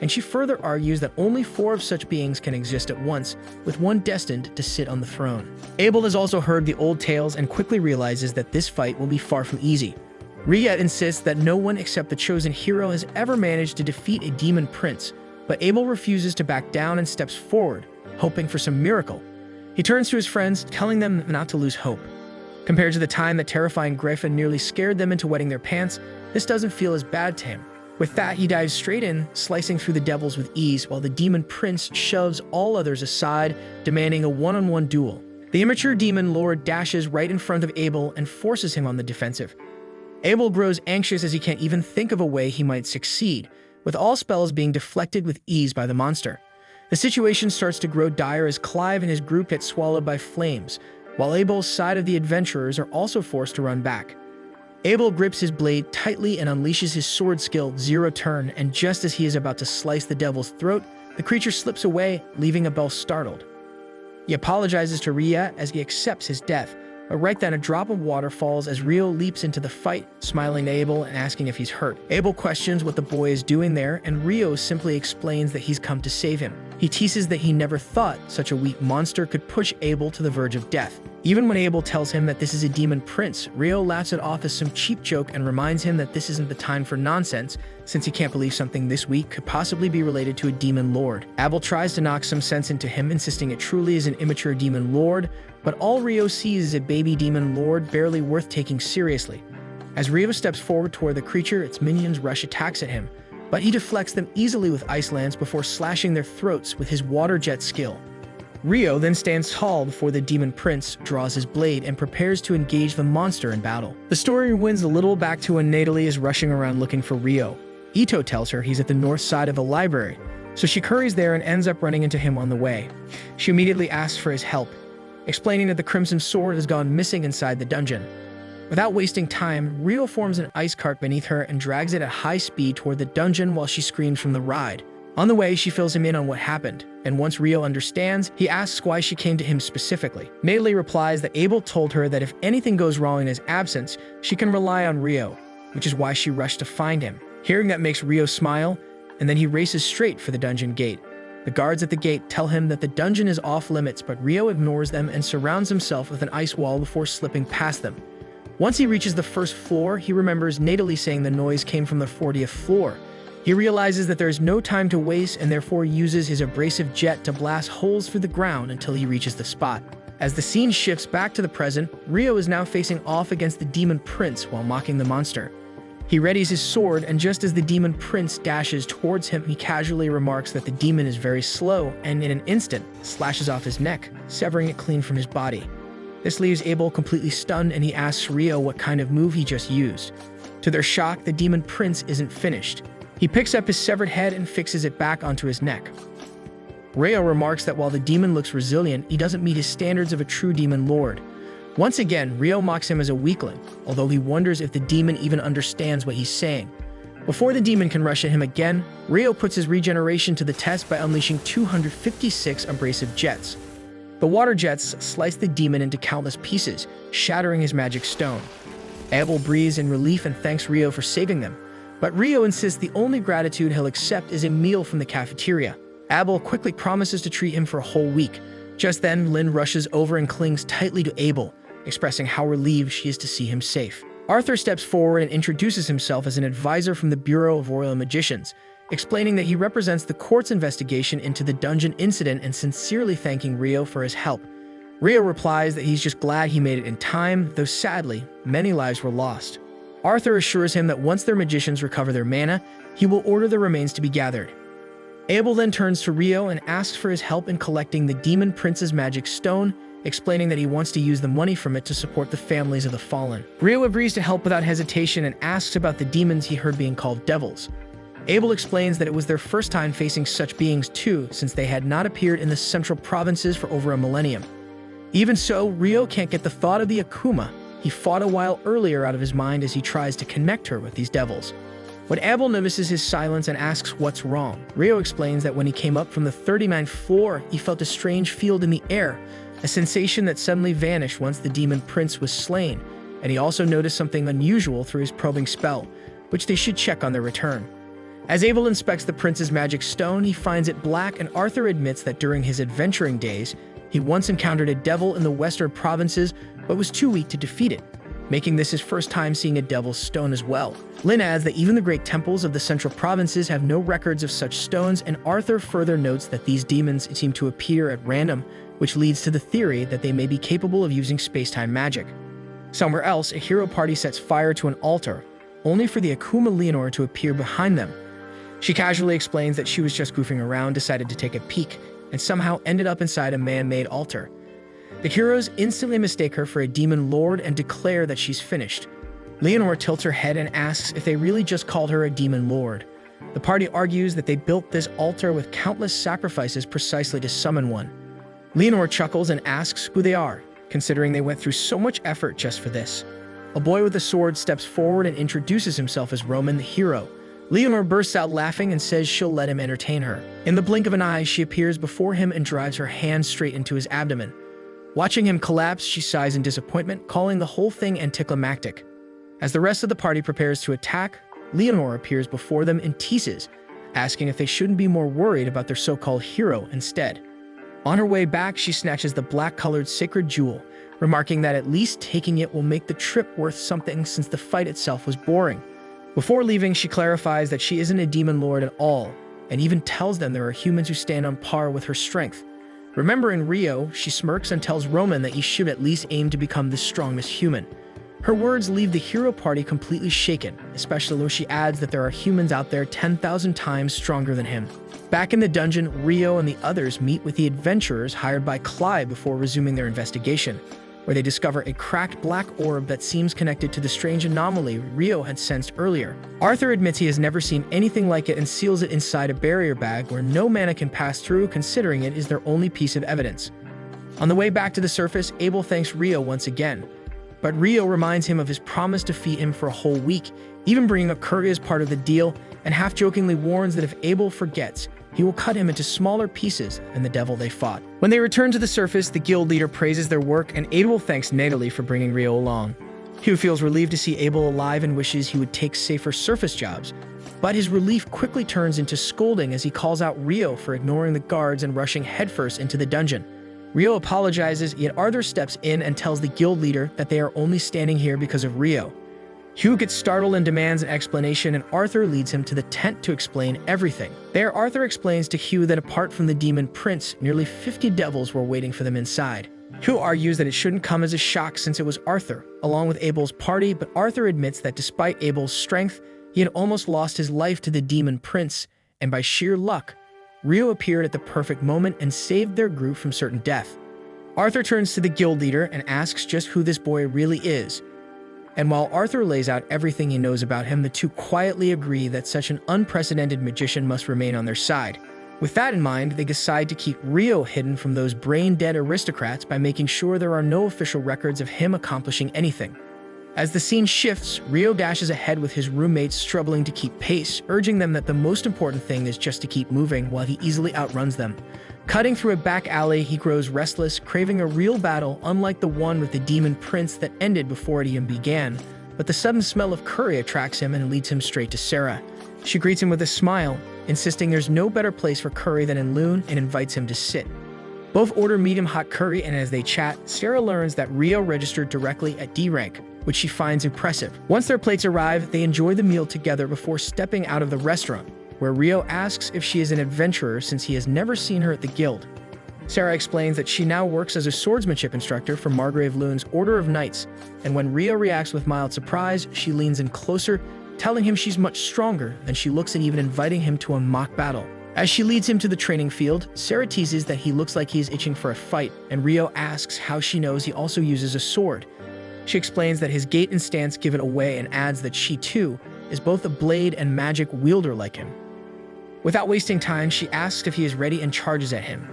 And she further argues that only 4 of such beings can exist at once, with one destined to sit on the throne. Abel has also heard the old tales and quickly realizes that this fight will be far from easy. Rhea insists that no one except the chosen hero has ever managed to defeat a demon prince, but Abel refuses to back down and steps forward, hoping for some miracle. He turns to his friends, telling them not to lose hope. Compared to the time that terrifying Griffin nearly scared them into wetting their pants, this doesn't feel as bad to him. With that, he dives straight in, slicing through the devils with ease, while the demon prince shoves all others aside, demanding a one-on-one duel. The immature demon lord dashes right in front of Abel and forces him on the defensive. Abel grows anxious as he can't even think of a way he might succeed, with all spells being deflected with ease by the monster. The situation starts to grow dire as Clive and his group get swallowed by flames, while Abel's side of the adventurers are also forced to run back. Abel grips his blade tightly and unleashes his sword skill, Zero Turn, and just as he is about to slice the devil's throat, the creature slips away, leaving Abel startled. He apologizes to Rhea as he accepts his death, but right then a drop of water falls as Rio leaps into the fight, smiling at Abel and asking if he's hurt. Abel questions what the boy is doing there, and Rio simply explains that he's come to save him. He teases that he never thought such a weak monster could push Abel to the verge of death. Even when Abel tells him that this is a demon prince, Rio laughs it off as some cheap joke and reminds him that this isn't the time for nonsense, since he can't believe something this weak could possibly be related to a demon lord. Abel tries to knock some sense into him, insisting it truly is an immature demon lord, but all Rio sees is a baby demon lord barely worth taking seriously. As Rio steps forward toward the creature, its minions rush attacks at him, but he deflects them easily with ice lance before slashing their throats with his water jet skill. Rio then stands tall before the demon prince, draws his blade, and prepares to engage the monster in battle. The story winds a little back to when Natalie is rushing around looking for Rio. Ito tells her he's at the north side of a library, so she hurries there and ends up running into him on the way. She immediately asks for his help, explaining that the Crimson Sword has gone missing inside the dungeon. Without wasting time, Rio forms an ice cart beneath her and drags it at high speed toward the dungeon while she screams from the ride. On the way, she fills him in on what happened, and once Rio understands, he asks why she came to him specifically. Natalie replies that Abel told her that if anything goes wrong in his absence, she can rely on Rio, which is why she rushed to find him. Hearing that makes Rio smile, and then he races straight for the dungeon gate. The guards at the gate tell him that the dungeon is off limits, but Rio ignores them and surrounds himself with an ice wall before slipping past them. Once he reaches the first floor, he remembers Natalie saying the noise came from the 40th floor. He realizes that there is no time to waste and therefore uses his abrasive jet to blast holes through the ground until he reaches the spot. As the scene shifts back to the present, Rio is now facing off against the demon prince while mocking the monster. He readies his sword, and just as the demon prince dashes towards him, he casually remarks that the demon is very slow and in an instant slashes off his neck, severing it clean from his body. This leaves Abel completely stunned, and he asks Rio what kind of move he just used. To their shock, the demon prince isn't finished. He picks up his severed head and fixes it back onto his neck. Rio remarks that while the demon looks resilient, he doesn't meet his standards of a true demon lord. Once again, Rio mocks him as a weakling, although he wonders if the demon even understands what he's saying. Before the demon can rush at him again, Rio puts his regeneration to the test by unleashing 256 abrasive jets. The water jets slice the demon into countless pieces, shattering his magic stone. Abel breathes in relief and thanks Rio for saving them, but Rio insists the only gratitude he'll accept is a meal from the cafeteria. Abel quickly promises to treat him for a whole week. Just then, Lynn rushes over and clings tightly to Abel, expressing how relieved she is to see him safe. Arthur steps forward and introduces himself as an advisor from the Bureau of Royal Magicians, explaining that he represents the court's investigation into the dungeon incident and sincerely thanking Rio for his help. Rio replies that he's just glad he made it in time, though sadly, many lives were lost. Arthur assures him that once their magicians recover their mana, he will order the remains to be gathered. Abel then turns to Rio and asks for his help in collecting the Demon Prince's magic stone, explaining that he wants to use the money from it to support the families of the fallen. Rio agrees to help without hesitation and asks about the demons he heard being called devils. Abel explains that it was their first time facing such beings too, since they had not appeared in the central provinces for over a millennium. Even so, Rio can't get the thought of the Akuma he fought a while earlier out of his mind as he tries to connect her with these devils. When Abel notices his silence and asks what's wrong, Rio explains that when he came up from the 39th floor, he felt a strange field in the air, a sensation that suddenly vanished once the demon prince was slain, and he also noticed something unusual through his probing spell, which they should check on their return. As Abel inspects the prince's magic stone, he finds it black, and Arthur admits that during his adventuring days, he once encountered a devil in the western provinces, but was too weak to defeat it, making this his first time seeing a devil's stone as well. Lynn adds that even the great temples of the central provinces have no records of such stones, and Arthur further notes that these demons seem to appear at random, which leads to the theory that they may be capable of using space-time magic. Somewhere else, a hero party sets fire to an altar, only for the Akuma Leonor to appear behind them. She casually explains that she was just goofing around, decided to take a peek, and somehow ended up inside a man-made altar. The heroes instantly mistake her for a demon lord and declare that she's finished. Leonor tilts her head and asks if they really just called her a demon lord. The party argues that they built this altar with countless sacrifices precisely to summon one. Leonor chuckles and asks who they are, considering they went through so much effort just for this. A boy with a sword steps forward and introduces himself as Roman, the hero. Leonor bursts out laughing and says she'll let him entertain her. In the blink of an eye, she appears before him and drives her hand straight into his abdomen. Watching him collapse, she sighs in disappointment, calling the whole thing anticlimactic. As the rest of the party prepares to attack, Leonor appears before them and teases, asking if they shouldn't be more worried about their so-called hero instead. On her way back, she snatches the black-colored sacred jewel, remarking that at least taking it will make the trip worth something since the fight itself was boring. Before leaving, she clarifies that she isn't a demon lord at all, and even tells them there are humans who stand on par with her strength. Remembering Rio, she smirks and tells Roman that he should at least aim to become the strongest human. Her words leave the hero party completely shaken, especially when she adds that there are humans out there 10,000 times stronger than him. Back in the dungeon, Rio and the others meet with the adventurers hired by Clyde before resuming their investigation, where they discover a cracked black orb that seems connected to the strange anomaly Rio had sensed earlier. Arthur admits he has never seen anything like it and seals it inside a barrier bag where no mana can pass through, considering it is their only piece of evidence. On the way back to the surface, Abel thanks Rio once again, but Rio reminds him of his promise to feed him for a whole week, even bringing up curry as part of the deal, and half-jokingly warns that if Abel forgets, he will cut him into smaller pieces than the devil they fought. When they return to the surface, the guild leader praises their work, and Abel thanks Natalie for bringing Rio along. Hugh feels relieved to see Abel alive and wishes he would take safer surface jobs, but his relief quickly turns into scolding as he calls out Rio for ignoring the guards and rushing headfirst into the dungeon. Rio apologizes, yet Arthur steps in and tells the guild leader that they are only standing here because of Rio. Hugh gets startled and demands an explanation, and Arthur leads him to the tent to explain everything. There, Arthur explains to Hugh that apart from the demon prince, nearly 50 devils were waiting for them inside. Hugh argues that it shouldn't come as a shock since it was Arthur, along with Abel's party, but Arthur admits that despite Abel's strength, he had almost lost his life to the demon prince, and by sheer luck, Rio appeared at the perfect moment and saved their group from certain death. Arthur turns to the guild leader and asks just who this boy really is. And while Arthur lays out everything he knows about him, the two quietly agree that such an unprecedented magician must remain on their side. With that in mind, they decide to keep Rio hidden from those brain-dead aristocrats by making sure there are no official records of him accomplishing anything. As the scene shifts, Rio dashes ahead with his roommates struggling to keep pace, urging them that the most important thing is just to keep moving while he easily outruns them. Cutting through a back alley, he grows restless, craving a real battle unlike the one with the demon prince that ended before it even began. But the sudden smell of curry attracts him and leads him straight to Sarah. She greets him with a smile, insisting there's no better place for curry than in Loon, and invites him to sit. Both order medium-hot curry, and as they chat, Sarah learns that Rio registered directly at D rank, which she finds impressive. Once their plates arrive, they enjoy the meal together before stepping out of the restaurant, where Rio asks if she is an adventurer since he has never seen her at the guild. Sarah explains that she now works as a swordsmanship instructor for Margrave Loon's Order of Knights, and when Rio reacts with mild surprise, she leans in closer, telling him she's much stronger, and she looks at even inviting him to a mock battle. As she leads him to the training field, Sarah teases that he looks like he is itching for a fight, and Rio asks how she knows he also uses a sword. She explains that his gait and stance give it away and adds that she, too, is both a blade and magic wielder like him. Without wasting time, she asks if he is ready and charges at him.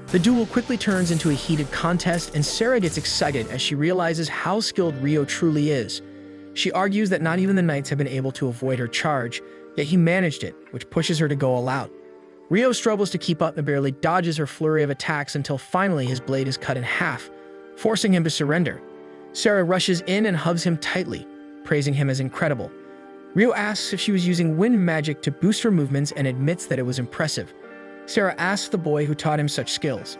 The duel quickly turns into a heated contest, and Sarah gets excited as she realizes how skilled Rio truly is. She argues that not even the knights have been able to avoid her charge, yet he managed it, which pushes her to go all out. Rio struggles to keep up and barely dodges her flurry of attacks until finally his blade is cut in half, forcing him to surrender. Sarah rushes in and hugs him tightly, praising him as incredible. Rio asks if she was using wind magic to boost her movements and admits that it was impressive. Sarah asks the boy who taught him such skills.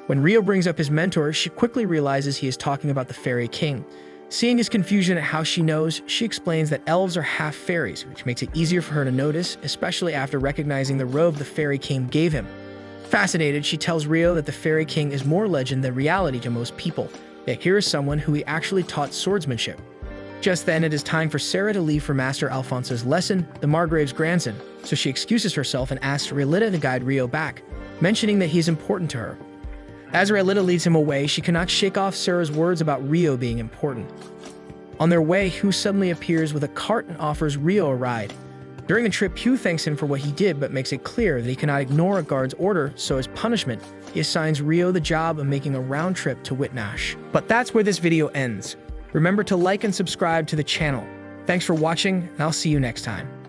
When Rio brings up his mentor, she quickly realizes he is talking about the Fairy King. Seeing his confusion at how she knows, she explains that elves are half fairies, which makes it easier for her to notice, especially after recognizing the robe the Fairy King gave him. Fascinated, she tells Rio that the Fairy King is more legend than reality to most people, yet here is someone who he actually taught swordsmanship. Just then, it is time for Sarah to leave for Master Alfonso's lesson, the Margrave's grandson, so she excuses herself and asks Relita to guide Rio back, mentioning that he is important to her. As Relita leads him away, she cannot shake off Sarah's words about Rio being important. On their way, Hugh suddenly appears with a cart and offers Rio a ride. During the trip, Hugh thanks him for what he did but makes it clear that he cannot ignore a guard's order, so as punishment, he assigns Rio the job of making a round trip to Whitnash. But that's where this video ends. Remember to like and subscribe to the channel. Thanks for watching, and I'll see you next time.